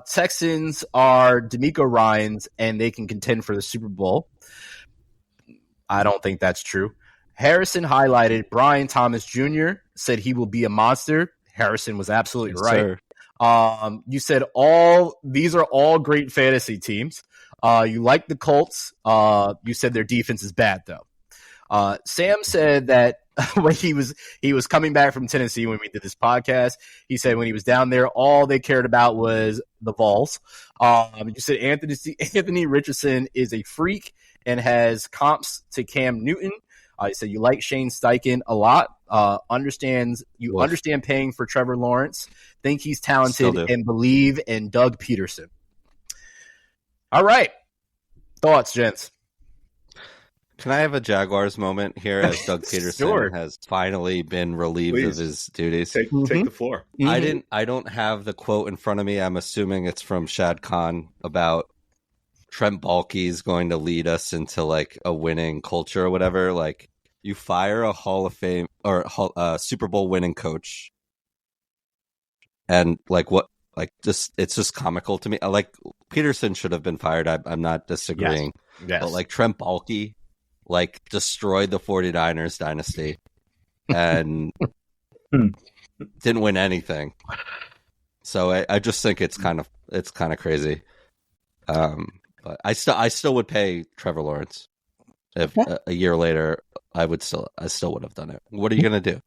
Texans are D'Amico Ryans, and they can contend for the Super Bowl. I don't think that's true. Harrison highlighted Brian Thomas Jr., said he will be a monster. Harrison was absolutely right. Sir. You said these are all great fantasy teams. You like the Colts. You said their defense is bad, though. Sam said that when he was coming back from Tennessee when we did this podcast, he said when he was down there, all they cared about was the Vols. You said Anthony Richardson is a freak and has comps to Cam Newton. You said you like Shane Steichen a lot. Understand paying for Trevor Lawrence. Think he's talented and believe in Doug Peterson. All right, thoughts, gents. Can I have a Jaguars moment here as Doug Peterson Sure. has finally been relieved of his duties? Take the floor. I don't have the quote in front of me. I'm assuming it's from Shad Khan about Trent Baalke's going to lead us into like a winning culture or whatever. Like you fire a Hall of Fame or Super Bowl winning coach, and like what? Like just it's just comical to me. Like Peterson should have been fired. I'm not disagreeing. Yes. But like Trent Baalke like destroyed the 49ers dynasty and didn't win anything. So I just think it's kind of crazy. But I still would pay Trevor Lawrence if a year later I still would have done it. What are you going to do?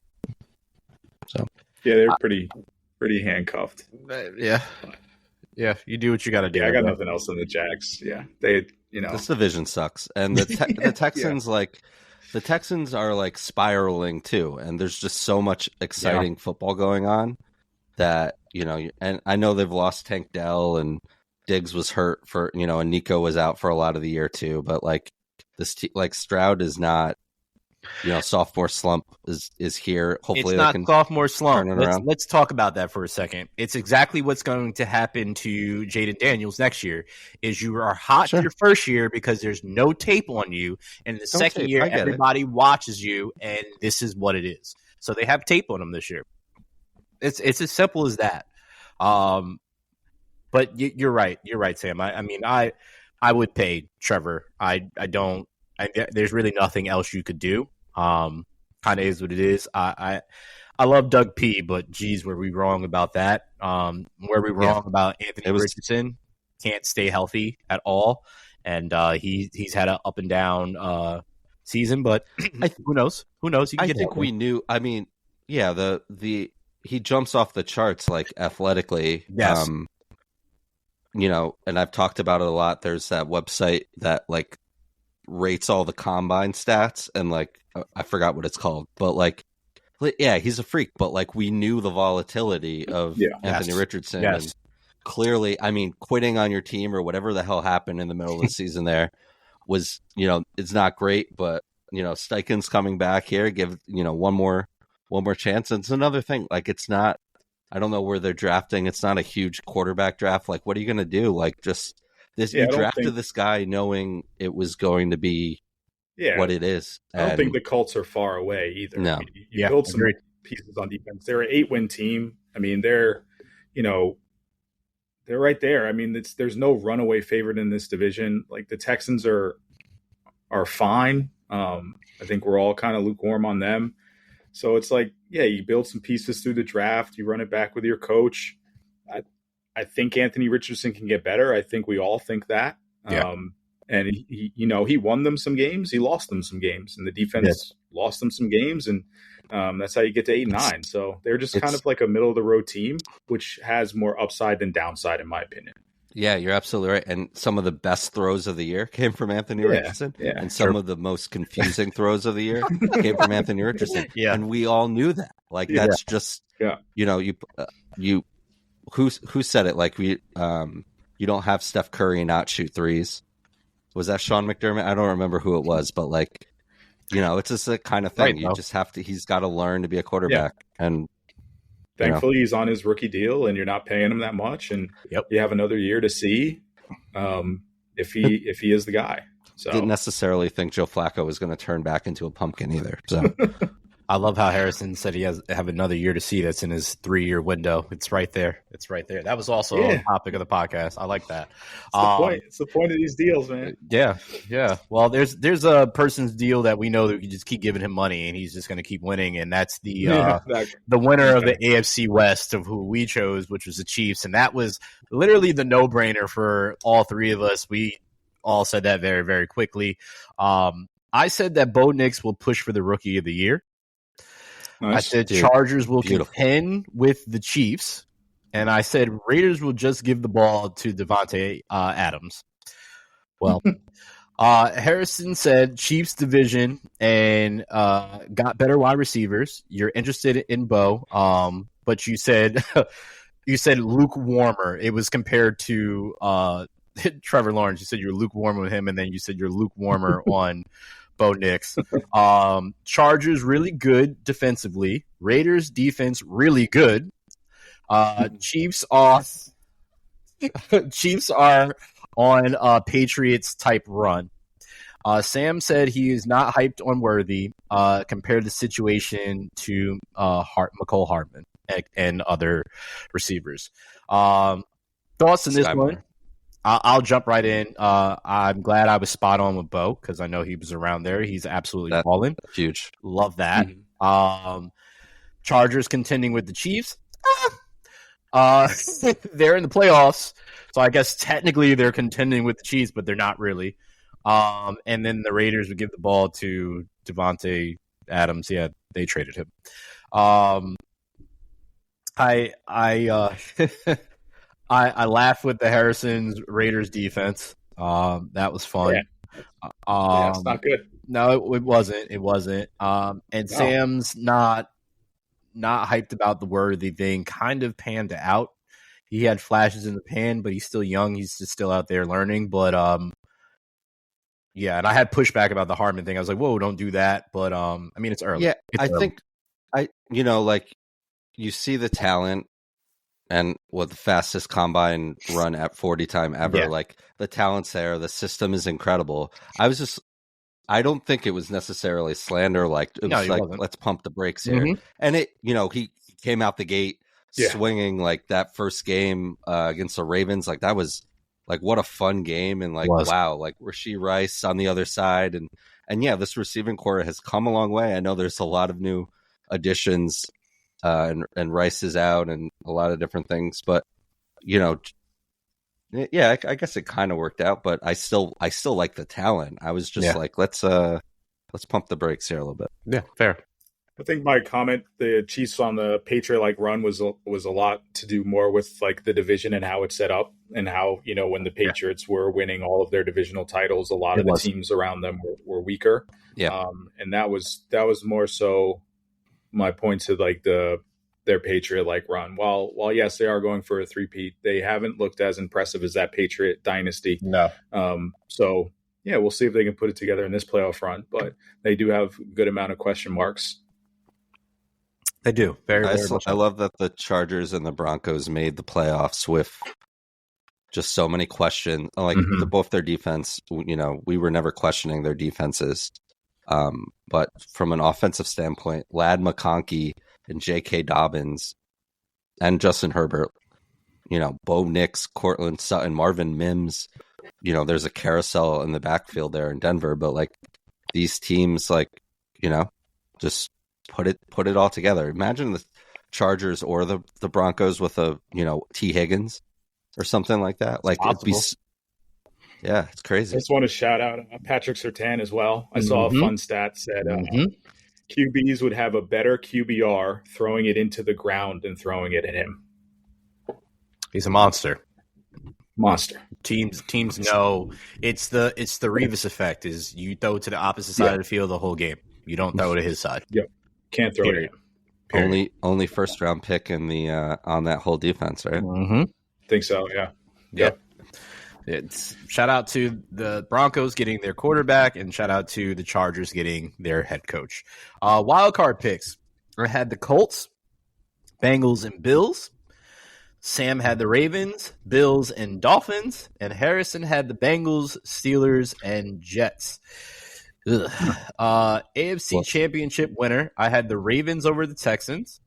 So yeah, they're pretty handcuffed. Yeah, you do what you got to do. Yeah, I got nothing else on the Jags. Yeah, they. This division sucks, and the Texans the Texans are like spiraling too, and there's just so much exciting football going on that and I know they've lost Tank Dell and Diggs was hurt for and Nico was out for a lot of the year too, but like this like Stroud is not sophomore slump is here. Hopefully it's not sophomore slump. Let's talk about that for a second. It's exactly what's going to happen to Jaden Daniels next year. Is you are hot your first year because there's no tape on you, and the second year everybody watches you, and this is what it is. So they have tape on him this year. It's as simple as that. But you're right. You're right, Sam. I mean, I would pay Trevor. There's really nothing else you could do. Kind of is what it is. I love Doug P, but geez, were we wrong about that? Were we wrong about Anthony Richardson? Can't stay healthy at all, and he's had an up and down season. But who knows? Who knows? I think we knew. I mean, yeah, he jumps off the charts like athletically. Yes. And I've talked about it a lot. There's that website that like rates all the combine stats, and like I forgot what it's called, but like yeah, he's a freak, but like we knew the volatility of Anthony Richardson. Yes. And clearly, I mean, quitting on your team or whatever the hell happened in the middle of the season there was, it's not great, but Steichen's coming back here, give one more chance. And it's another thing, like it's not, I don't know where they're drafting. It's not a huge quarterback draft. Like, what are you going to do? Like, just this, you drafted this guy knowing it was going to be what it is. I don't think the Colts are far away either. No. I mean, you build some pieces on defense. They're an 8-win team. I mean, they're right there. I mean, there's no runaway favorite in this division. Like the Texans are fine. I think we're all kind of lukewarm on them. So it's like, yeah, you build some pieces through the draft. You run it back with your coach. I think Anthony Richardson can get better. I think we all think that. Yeah. And he won them some games. He lost them some games, and the defense lost them some games. And that's how you get to 8-9. So they're just kind of like a middle of the road team, which has more upside than downside, in my opinion. Yeah, you're absolutely right. And some of the best throws of the year came from Anthony Richardson. Yeah, and some of the most confusing throws of the year came from Anthony Richardson. Yeah. And we all knew that. Like, that's just, you who said it? Like, you don't have Steph Curry not shoot threes. Was that Sean McDermott? I don't remember who it was, but like, it's just a kind of thing. You just have to, he's got to learn to be a quarterback. Yeah. And thankfully he's on his rookie deal and you're not paying him that much. And you have another year to see if he is the guy. So didn't necessarily think Joe Flacco was going to turn back into a pumpkin either. So I love how Harrison said he have another year to see that's in his 3-year window. It's right there. It's right there. That was also a topic of the podcast. I like that. It's the point. It's the point of these deals, man. Yeah. Well, there's a person's deal that we know that we can just keep giving him money and he's just going to keep winning, and that's the winner of the AFC West of who we chose, which was the Chiefs, and that was literally the no-brainer for all three of us. We all said that very, very quickly. I said that Bo Nix will push for the Rookie of the Year. Nice. I said Chargers will contend with the Chiefs, and I said Raiders will just give the ball to Davante Adams. Well, Harrison said Chiefs division and got better wide receivers. You're interested in Bo, but you said lukewarmer. It was compared to Trevor Lawrence. You said you're lukewarm with him, and then you said you're lukewarmer on Bo Nix. Chargers really good defensively. Raiders defense really good. Chiefs are on Patriots type run. Sam said he is not hyped on Worthy compared the situation to McCole Hardman and other receivers. Thoughts on this one? I'll jump right in. I'm glad I was spot on with Bo because I know he was around there. He's absolutely balling. Huge. Love that. Mm-hmm. Chargers contending with the Chiefs. They're in the playoffs, so I guess technically they're contending with the Chiefs, but they're not really. And then the Raiders would give the ball to Davante Adams. Yeah, they traded him. I laughed with the Harrison's Raiders defense. That was fun. Yeah. It's not good. No, it wasn't. It wasn't. And Sam's not hyped about the Worthy thing. Kind of panned out. He had flashes in the pan, but he's still young. He's just still out there learning. But yeah, and I had pushback about the Hardman thing. I was like, "Whoa, don't do that." But I mean, it's early. Yeah, think you see the talent. And with the fastest combine run at 40 time ever, like the talent's there, the system is incredible. I don't think it was necessarily slander. Like it was let's pump the brakes here. Mm-hmm. And he came out the gate swinging like that first game against the Ravens. Like that was like what a fun game, and like wow, like Rashee Rice on the other side, and yeah, this receiving core has come a long way. I know there's a lot of new additions. And Rice is out and a lot of different things, but I guess it kind of worked out, but I still like the talent. I was just like, let's pump the brakes here a little bit. Yeah, fair. I think my comment, the Chiefs on the Patriot run was a lot to do more with like the division and how it's set up, and how when the Patriots were winning all of their divisional titles, a lot of the teams around them were weaker. Yeah, and that was more so my point to like their Patriot like run. While yes, they are going for a three-peat, they haven't looked as impressive as that Patriot dynasty. No. So yeah, we'll see if they can put it together in this playoff run, but they do have a good amount of question marks. They do. Very much. I love that the Chargers and the Broncos made the playoffs with just so many questions. Like both their defense, we were never questioning their defenses. But from an offensive standpoint, Ladd McConkey and J.K. Dobbins and Justin Herbert, Bo Nix, Cortland Sutton, Marvin Mims, there's a carousel in the backfield there in Denver, but like these teams, like, just put it all together. Imagine the Chargers or the Broncos with a, T. Higgins or something like that. Like it'd be. Yeah, it's crazy. I just want to shout out Patrick Surtain as well. I saw a fun stat said QBs would have a better QBR throwing it into the ground than throwing it at him. He's a monster. Teams know it's the Revis effect. Is you throw it to the opposite side of the field the whole game. You don't throw it at his side. Yep, can't throw it at him. Only first round pick in the on that whole defense, right? Think so. Yeah. Yep. It's shout out to the Broncos getting their quarterback, and shout out to the Chargers getting their head coach. Wild card picks. I had the Colts, Bengals, and Bills. Sam had the Ravens, Bills, and Dolphins, and Harrison had the Bengals, Steelers, and Jets. AFC Championship winner, I had the Ravens over the Texans.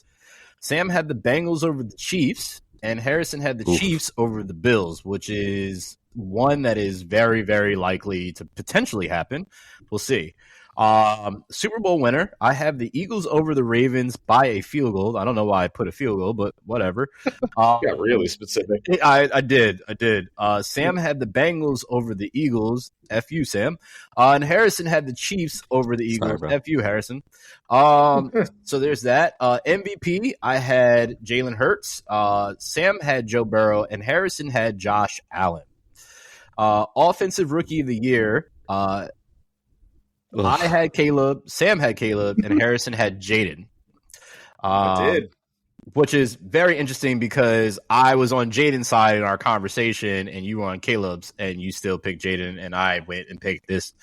Sam had the Bengals over the Chiefs, and Harrison had the Chiefs over the Bills, which is one that is very, very likely to potentially happen. We'll see. Super Bowl winner, I have the Eagles over the Ravens by a field goal. I don't know why I put a field goal, but whatever. Got really specific. I did. Sam had the Bengals over the Eagles. F you, Sam. And Harrison had the Chiefs over the Eagles. Sorry, F you, Harrison. So there's that. MVP, I had Jalen Hurts. Sam had Joe Burrow, and Harrison had Josh Allen. Offensive Rookie of the Year, I had Caleb, Sam had Caleb, and Harrison had Jaden. I did. Which is very interesting because I was on Jaden's side in our conversation and you were on Caleb's and you still picked Jaden and I went and picked this.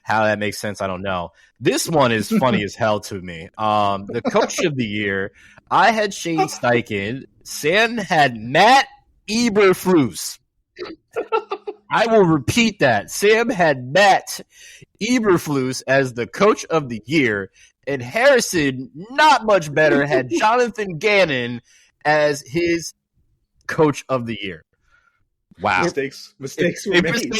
How that makes sense, I don't know. This one is funny as hell to me. The Coach of the Year, I had Shane Steichen. Sam had Matt Eberflus. I will repeat that. Sam had Matt Eberflus as the Coach of the Year, and Harrison, not much better, had Jonathan Gannon as his Coach of the Year. Wow. Mistakes were made.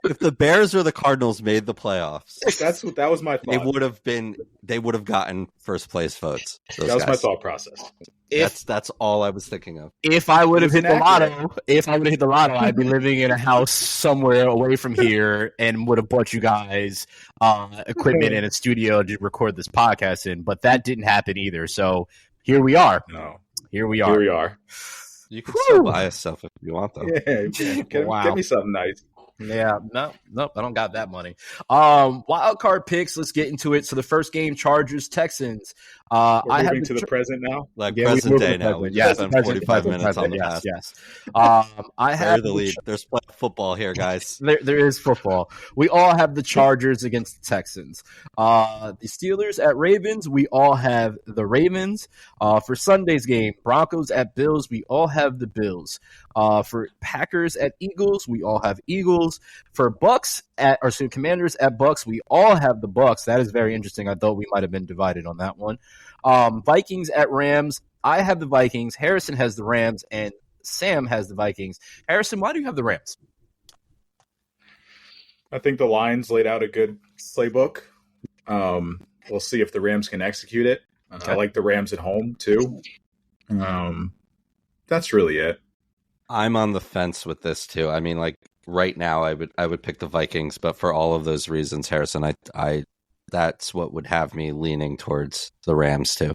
If the Bears or the Cardinals made the playoffs, that was my thought. They would have gotten first place votes. That was my thought process. That's all I was thinking of. If I would have hit the lotto, I'd be living in a house somewhere away from here and would have bought you guys equipment and a studio to record this podcast in. But that didn't happen either. So here we are. No. Here we are. You can still buy us stuff if you want, though. Yeah, get me something nice. Yeah, nope, I don't got that money. Wild card picks, let's get into it. So the first game, Chargers, Texans. We're moving to the present now. Present day now. We just spent 45 minutes on the past. Yes. I have the lead. There's football here, guys. There is football. We all have the Chargers against the Texans. The Steelers at Ravens. We all have the Ravens. For Sunday's game, Broncos at Bills. We all have the Bills. For Packers at Eagles, we all have Eagles. For Commanders at Bucks, we all have the Bucks. That is very interesting. I thought we might have been divided on that one. Vikings at Rams. I have the Vikings. Harrison has the Rams, and Sam has the Vikings. Harrison, why do you have the Rams? I think the Lions laid out a good playbook. We'll see if the Rams can execute it. Okay. I like the Rams at home too. That's really it. I'm on the fence with this too. I mean, like right now, I would pick the Vikings, but for all of those reasons, Harrison, I that's what would have me leaning towards the Rams too.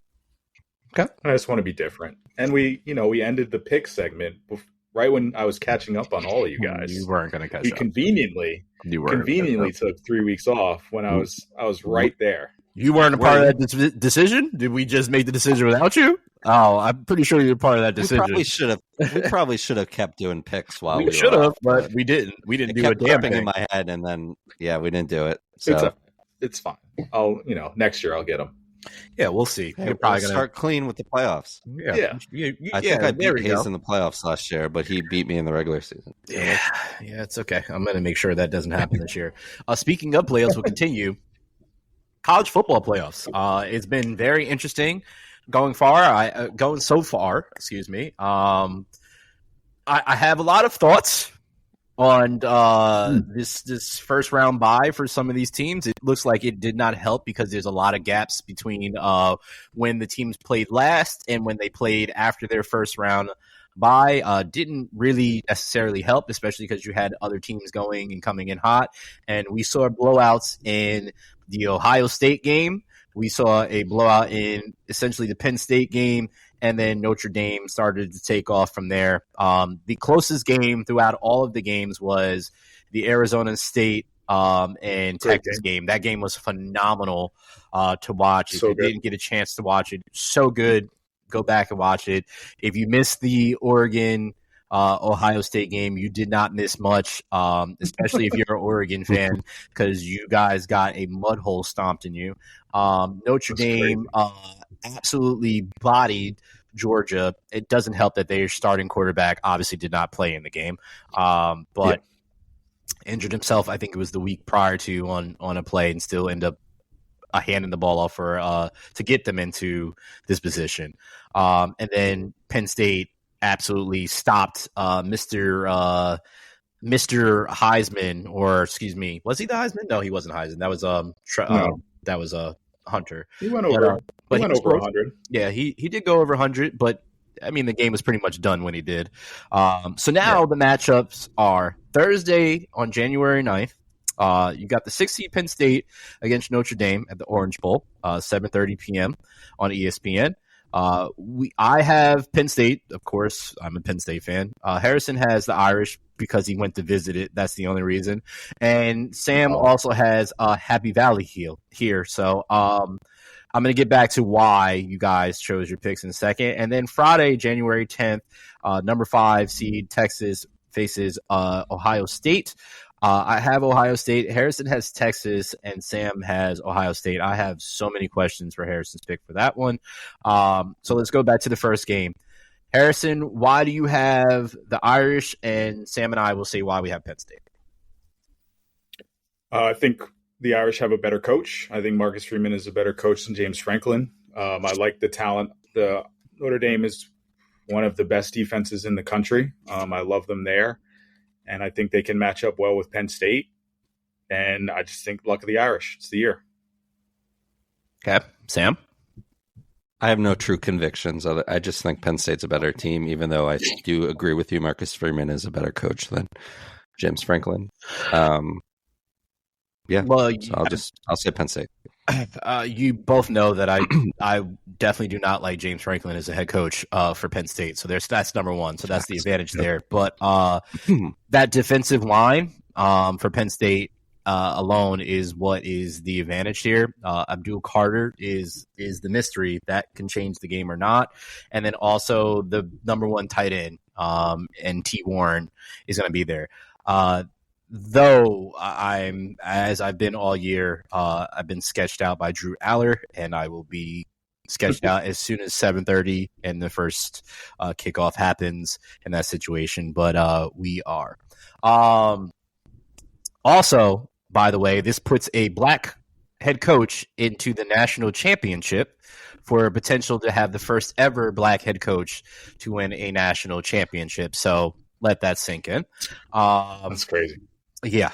Okay, I just want to be different, and we ended the pick segment right when I was catching up on all of you guys. You weren't going to catch up. We conveniently took 3 weeks off when I was right there. You weren't a part of that decision? Did we just make the decision without you? Oh, I'm pretty sure you're part of that decision. We probably should have kept doing picks while we should have, but we didn't. We didn't do a damn thing in my head, and then we didn't do it. So it's fine. I'll next year I'll get them. Yeah, we'll see. You're probably gonna start clean with the playoffs. Yeah. I think I beat Hayes in the playoffs last year, but he beat me in the regular season. Yeah, it's okay. I'm going to make sure that doesn't happen this year. Speaking of playoffs, we'll continue. College football playoffs. It's been very interesting going so far. Excuse me. I have a lot of thoughts on this first round bye for some of these teams. It looks like it did not help because there's a lot of gaps between when the teams played last and when they played after their first round bye. Didn't really necessarily help, especially because you had other teams going and coming in hot. And we saw blowouts in the Ohio State game. We saw a blowout in essentially the Penn State game, and then Notre Dame started to take off from there. The closest game throughout all of the games was the Arizona State and Texas game. That game was phenomenal to watch. If you didn't get a chance to watch it, so good. Go back and watch it. If you missed the Oregon Ohio State game, you did not miss much, especially if you're an Oregon fan, because you guys got a mud hole stomped in you. Notre Dame absolutely bodied Georgia. It doesn't help that their starting quarterback obviously did not play in the game, but injured himself. I think it was the week prior to on a play, and still end up handing the ball off to get them into this position. And then Penn State absolutely stopped Mr. Heisman, or excuse me, was he the Heisman? No, he wasn't Heisman. That was that was Hunter. He went over. He went over 100. Yeah, he did go over 100, but I mean the game was pretty much done when he did. So now the matchups are Thursday on January 9th. You got the 6th seed Penn State against Notre Dame at the Orange Bowl, 7:30 p.m. on ESPN. I have Penn State, of course. I'm a Penn State fan. Harrison has the Irish because he went to visit it. That's the only reason. And Sam also has Happy Valley here. So I'm going to get back to why you guys chose your picks in a second. And then Friday, January 10th, number 5 seed Texas faces Ohio State. I have Ohio State. Harrison has Texas, and Sam has Ohio State. I have so many questions for Harrison's pick for that one. So let's go back to the first game. Harrison, why do you have the Irish? And Sam and I will say why we have Penn State. I think the Irish have a better coach. I think Marcus Freeman is a better coach than James Franklin. I like the talent. The Notre Dame is one of the best defenses in the country. I love them there. And I think they can match up well with Penn State. And I just think luck of the Irish. It's the year. Okay. Sam? I have no true convictions. I just think Penn State's a better team, even though I do agree with you. Marcus Freeman is a better coach than James Franklin. Yeah. Well, so I'll say Penn State. You both know that I definitely do not like James Franklin as a head coach for Penn State. So that's number one. So that's the advantage there. But that defensive line for Penn State alone is what is the advantage here. Abdul Carter is the mystery that can change the game or not. And then also the number 1 tight end and T. Warren is going to be there. Though as I've been all year, I've been sketched out by Drew Aller, and I will be sketched out as soon as 7:30 and the first kickoff happens in that situation. But we are. Also, by the way, this puts a black head coach into the national championship for a potential to have the first ever black head coach to win a national championship. So let that sink in. That's crazy. Yeah.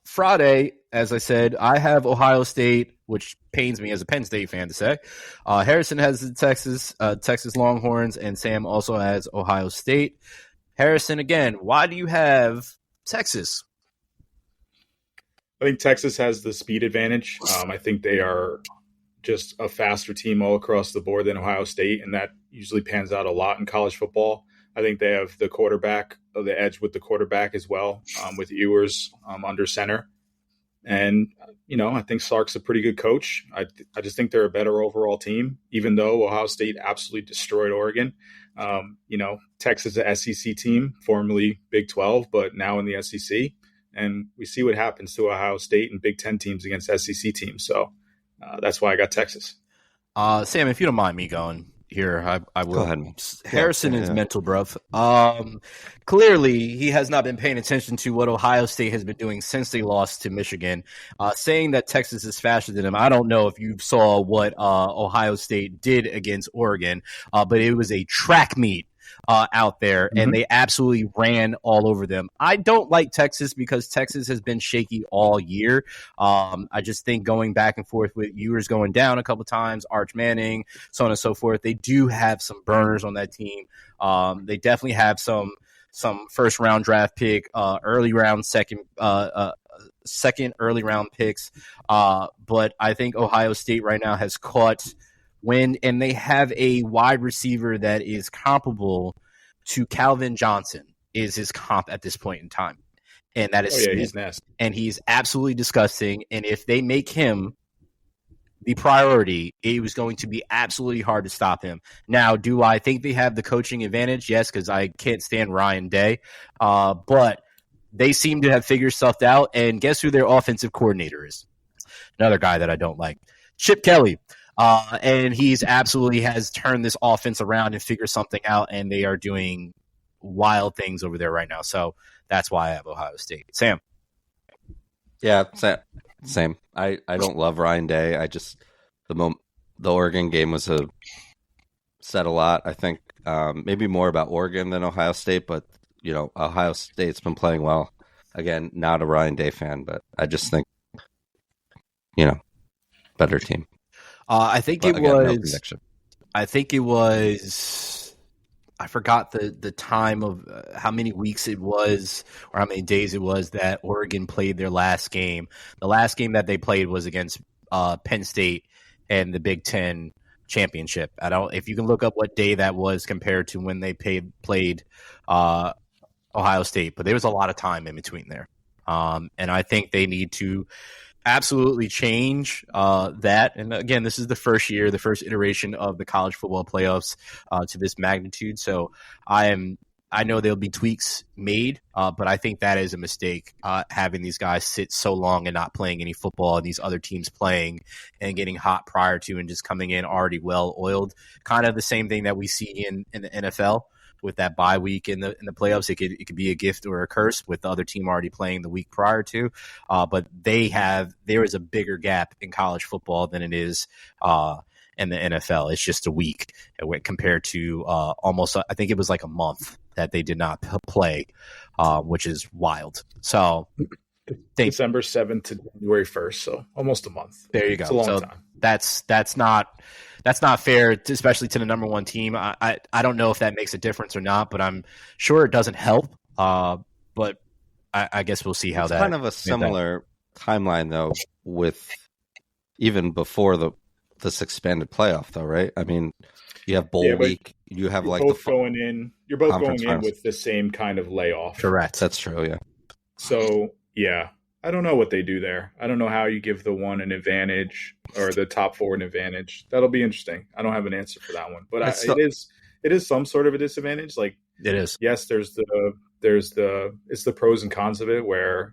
Friday, as I said, I have Ohio State, which pains me as a Penn State fan to say. Harrison has the Texas Longhorns, and Sam also has Ohio State. Harrison, again, why do you have Texas? I think Texas has the speed advantage. I think they are just a faster team all across the board than Ohio State, and that usually pans out a lot in college football. I think they have the quarterback, the edge with the quarterback as well, with Ewers under center. And, I think Sark's a pretty good coach. I just think they're a better overall team, even though Ohio State absolutely destroyed Oregon. Texas is an SEC team, formerly Big 12, but now in the SEC. And we see what happens to Ohio State and Big 10 teams against SEC teams. So that's why I got Texas. Sam, if you don't mind me going here, I will. Go ahead. Harrison is mental, bruv. Clearly, he has not been paying attention to what Ohio State has been doing since they lost to Michigan. Saying that Texas is faster than him, I don't know if you saw what Ohio State did against Oregon, but it was a track meet out there, and they absolutely ran all over them. I don't like Texas because Texas has been shaky all year. I just think going back and forth with Ewers going down a couple times, Arch Manning, so on and so forth, they do have some burners on that team. They definitely have some first round draft pick, early round second early round picks. But I think Ohio State right now has caught wind, and they have a wide receiver that is comparable to Calvin Johnson is his comp at this point in time. And that is he's nasty. And he's absolutely disgusting. And if they make him the priority, it was going to be absolutely hard to stop him. Now, do I think they have the coaching advantage? Yes, because I can't stand Ryan Day. But they seem to have figured stuff out. And guess who their offensive coordinator is? Another guy that I don't like. Chip Kelly. And he's absolutely has turned this offense around and figured something out, and they are doing wild things over there right now. So that's why I have Ohio State. Sam. Yeah, same. I don't love Ryan Day. I just the Oregon game was said a lot. I think maybe more about Oregon than Ohio State, but Ohio State's been playing well. Again, not a Ryan Day fan, but I just think better team. I think it was. I forgot the time of how many weeks it was or how many days it was that Oregon played their last game. The last game that they played was against Penn State and the Big Ten championship. If you can look up what day that was compared to when they played Ohio State, but there was a lot of time in between there. And I think they need to absolutely change that. And again, this is the first iteration of the college football playoffs to this magnitude. So I know there'll be tweaks made, but I think that is a mistake, having these guys sit so long and not playing any football and these other teams playing and getting hot prior to and just coming in already well oiled. Kind of the same thing that we see in the NFL. With that bye week in the playoffs, it could be a gift or a curse with the other team already playing the week prior to. But there is a bigger gap in college football than it is in the NFL. It's just a week compared to almost, I think it was like a month that they did not play, which is wild. So December 7th to January 1st, so almost a month. There you go. It's a long time. That's not fair, especially to the number one team. I don't know if that makes a difference or not, but I'm sure it doesn't help. But I guess we'll see how it's that. Kind of a similar timeline though, with even before this expanded playoff, though, right? I mean, you have bowl week. You have like both going in. You're both going in with the same kind of layoff. Correct. That's true. Yeah. So yeah. I don't know what they do there. I don't know how you give the one an advantage or the top four an advantage. That'll be interesting. I don't have an answer for that one, but it is some sort of a disadvantage. Like it is. Yes, it's the pros and cons of it where,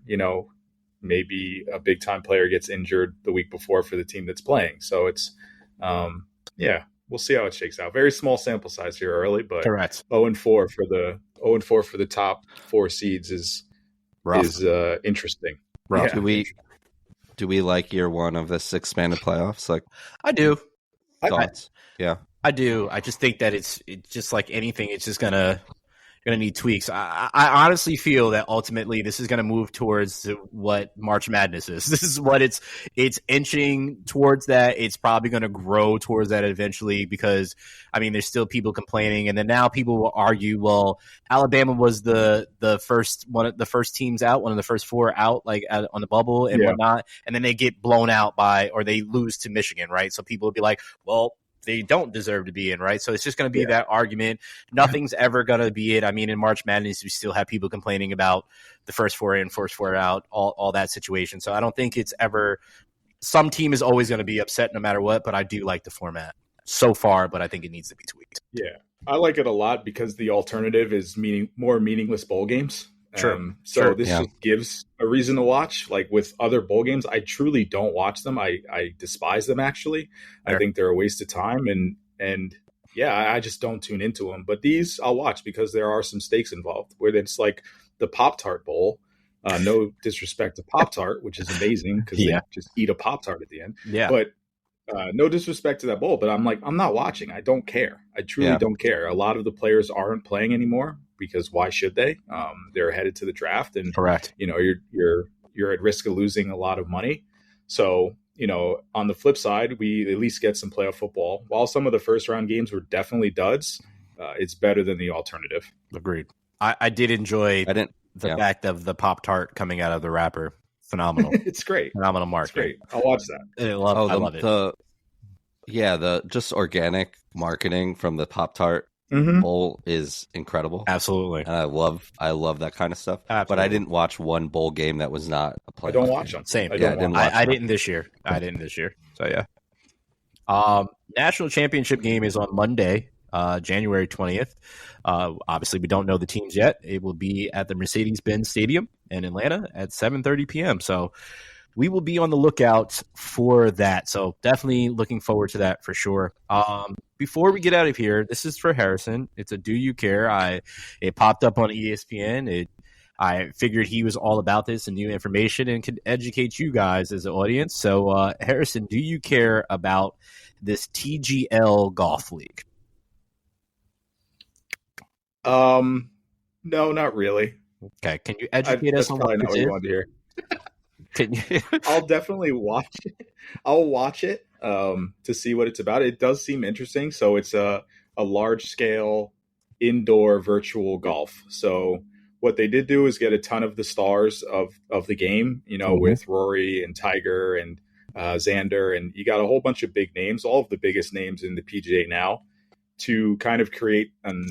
maybe a big time player gets injured the week before for the team that's playing. So it's, we'll see how it shakes out. Very small sample size here early, but correct. 0-4 for the top four seeds is interesting. Yeah. Do we like year one of this expanded playoffs? Like, I do. Thoughts? Yeah, I do. I just think that it's just like anything. It's just gonna need tweaks. I honestly feel that ultimately this is gonna move towards what March Madness is. This is what it's inching towards that. It's probably gonna grow towards that eventually because I mean there's still people complaining, and then now people will argue, well, Alabama was the first teams out, one of the first four out, like on the bubble and whatnot, and then they get blown out or they lose to Michigan, right? So people will be like, well, they don't deserve to be in, right? So it's just going to be that argument. Nothing's ever going to be it. I mean, in March Madness, we still have people complaining about the first four in, first four out, all that situation. So I don't think it's ever – some team is always going to be upset no matter what, but I do like the format so far, but I think it needs to be tweaked. Yeah, I like it a lot because the alternative is more meaningless bowl games. Sure. This just gives a reason to watch. Like with other bowl games, I truly don't watch them. I despise them, actually. Sure. I think they're a waste of time. And I just don't tune into them. But these I'll watch because there are some stakes involved where it's like the Pop-Tart Bowl. No disrespect to Pop-Tart, which is amazing because they just eat a Pop-Tart at the end. Yeah. But no disrespect to that bowl, but I'm not watching. I don't care. I truly don't care. A lot of the players aren't playing anymore because why should they? They're headed to the draft, and correct. You're at risk of losing a lot of money. So on the flip side, we at least get some playoff football. While some of the first round games were definitely duds, it's better than the alternative. Agreed. I did enjoy the fact of the Pop-Tart coming out of the wrapper. Phenomenal. It's great. Phenomenal marketing. It's great. I'll watch that. I love it. The just organic marketing from the Pop-Tart bowl is incredible. Absolutely. And I love that kind of stuff. Absolutely. But I didn't watch one bowl game that was not a playoff. I don't watch them. Same. I didn't this year. I didn't this year. So yeah. National championship game is on Monday, January 20th. Obviously, we don't know the teams yet. It will be at the Mercedes-Benz Stadium in Atlanta at 7:30 p.m. So we will be on the lookout for that. So definitely looking forward to that for sure. Before we get out of here, this is for Harrison. It's a Do You Care? It popped up on ESPN. I figured he was all about this and new information and could educate you guys as an audience. So, Harrison, do you care about this TGL Golf League? No, not really. Okay, can you educate us on what you want to hear? Can you? I'll definitely watch it. I'll watch it to see what it's about. It does seem interesting. So it's a large scale indoor virtual golf. So what they did do is get a ton of the stars of the game, with Rory and Tiger and Xander, and you got a whole bunch of big names, all of the biggest names in the PGA now, to kind of create an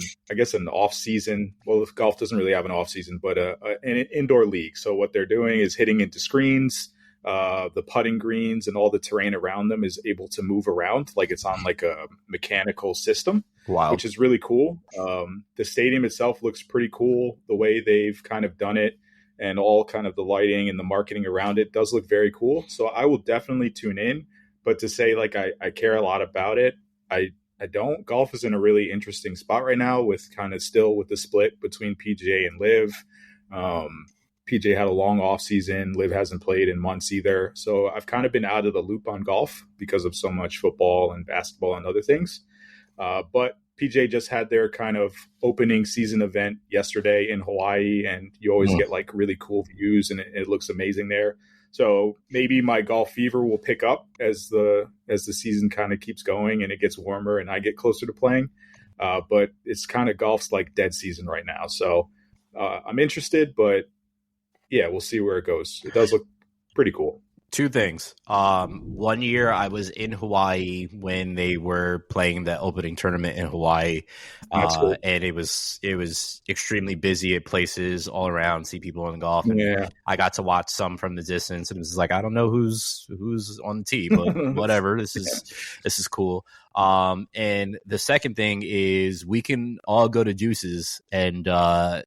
off season. Well, if golf doesn't really have an off season, but an indoor league. So what they're doing is hitting into screens, the putting greens and all the terrain around them is able to move around like it's on like a mechanical system. Wow. Which is really cool. The stadium itself looks pretty cool. The way they've kind of done it and all kind of the lighting and the marketing around it does look very cool. So I will definitely tune in. But to say like I care a lot about it, I don't. Golf is in a really interesting spot right now with kind of still with the split between PGA and LIV. PGA had a long off season. LIV hasn't played in months either. So I've kind of been out of the loop on golf because of so much football and basketball and other things. But PGA just had their kind of opening season event yesterday in Hawaii, and you always get like really cool views, and it looks amazing there. So maybe my golf fever will pick up as the season kind of keeps going and it gets warmer and I get closer to playing. But it's kind of golf's like dead season right now. So I'm interested, but yeah, we'll see where it goes. It does look pretty cool. Two things. One year I was in Hawaii when they were playing the opening tournament in Hawaii. Cool. And it was extremely busy at places all around, see people on the golf. And I got to watch some from the distance and it was like, I don't know who's on the tee, but whatever. This is cool. And the second thing is we can all go to Juices and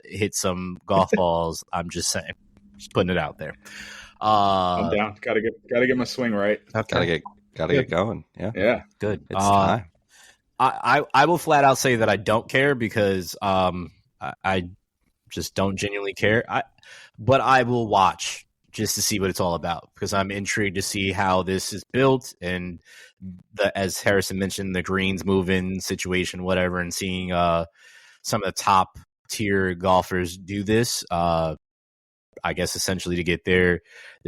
hit some golf balls. I'm just saying, just putting it out there. I'm down. Gotta get my swing right. Okay. Gotta get going. Yeah. Good. It's time. I will flat out say that I don't care because I just don't genuinely care. But I will watch just to see what it's all about because I'm intrigued to see how this is built and as Harrison mentioned, the greens moving situation, whatever, and seeing some of the top tier golfers do this. I guess essentially to get their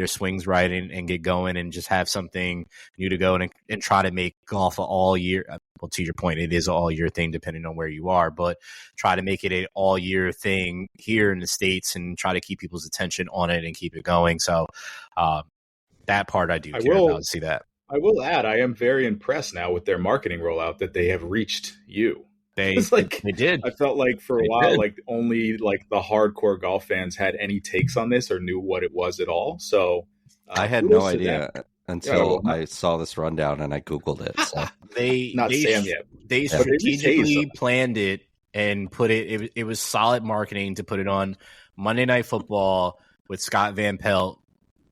swings right and get going and just have something new to go and try to make golf all year. Well, to your point, it is an all year thing depending on where you are, but try to make it an all year thing here in the States and try to keep people's attention on it and keep it going. So that part I do care about to see that. I will add, I am very impressed now with their marketing rollout that they have reached you. They did. I felt like for a while, like only like the hardcore golf fans had any takes on this or knew what it was at all. So I had no idea until I saw this rundown and I Googled it. So. They strategically planned it and put it. It was solid marketing to put it on Monday Night Football with Scott Van Pelt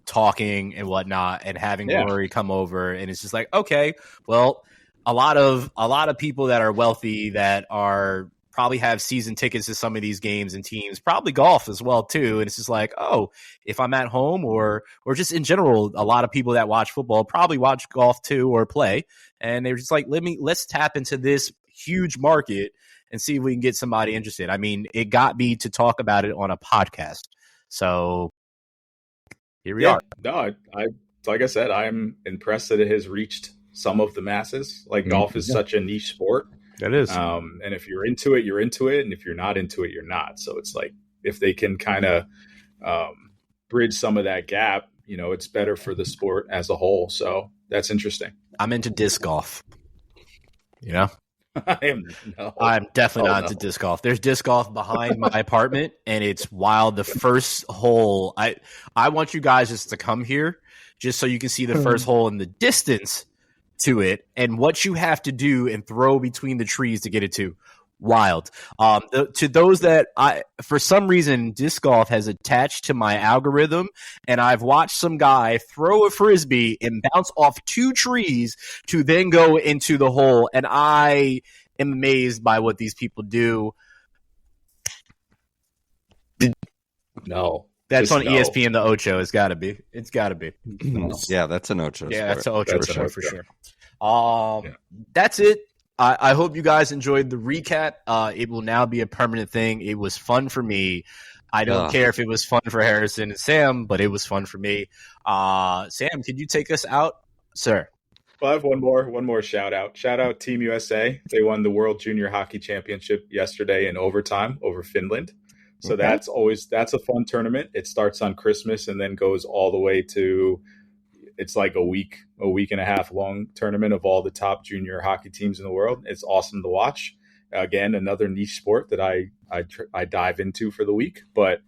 talking and whatnot, and having Rory come over, and it's just like, okay, well. A lot of people that are wealthy that are probably have season tickets to some of these games and teams, probably golf as well too. And it's just like, oh, if I'm at home or just in general, a lot of people that watch football probably watch golf too or play. And they're just like, let's tap into this huge market and see if we can get somebody interested. I mean, it got me to talk about it on a podcast. So here we are. No, like I said, I'm impressed that it has reached some of the masses. Like golf is such a niche sport. That is. And if you're into it, you're into it. And if you're not into it, you're not. So it's like, if they can kind of bridge some of that gap, it's better for the sport as a whole. So that's interesting. I'm into disc golf. I'm definitely not into disc golf. There's disc golf behind my apartment and it's wild. The first hole, I want you guys just to come here just so you can see the first hole in the distance to it and what you have to do and throw between the trees to get it to. Wild. To those that for some reason, disc golf has attached to my algorithm, and I've watched some guy throw a frisbee and bounce off 2 trees to then go into the hole, and I am amazed by what these people do. No. That's on no. ESPN, the Ocho. It's got to be. It's got to be. Yeah, that's an Ocho. Yeah, that's an Ocho That's sport an for Ocho. sure. That's it. I hope you guys enjoyed the recap. It will now be a permanent thing. It was fun for me. I don't care if it was fun for Harrison and Sam, but it was fun for me. Sam, could you take us out, sir? Well, I have one more shout out. Shout out Team USA. They won the World Junior Hockey Championship yesterday in overtime over Finland. So that's a fun tournament. It starts on Christmas and then goes all the way to, it's like a week and a half long tournament of all the top junior hockey teams in the world. It's awesome to watch. Again, another niche sport that I dive into for the week. But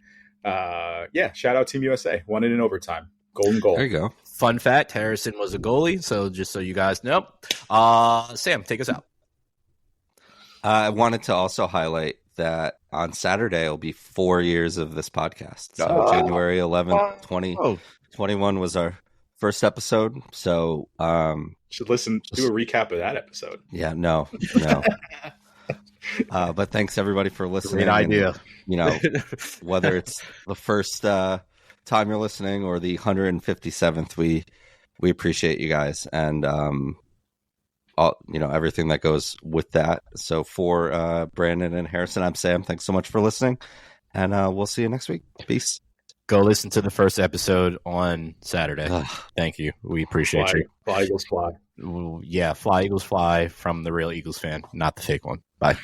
shout out Team USA. Won it in overtime. Golden goal. There you go. Fun fact, Harrison was a goalie, so just so you guys know. Sam, take us out. I wanted to also highlight that on Saturday will be 4 years of this podcast. So January 11th, 2021 was our first episode. So should do a recap of that episode. Yeah, no. But thanks everybody for listening. Great idea. And, whether it's the first time you're listening or the 157th, we appreciate you guys and everything that goes with that. So for Brandon and Harrison, I'm Sam. Thanks so much for listening, and we'll see you next week. Peace. Go listen to the first episode on Saturday. Thank you. We appreciate you. Fly Eagles fly. Yeah, fly Eagles fly from the real Eagles fan, not the fake one. Bye.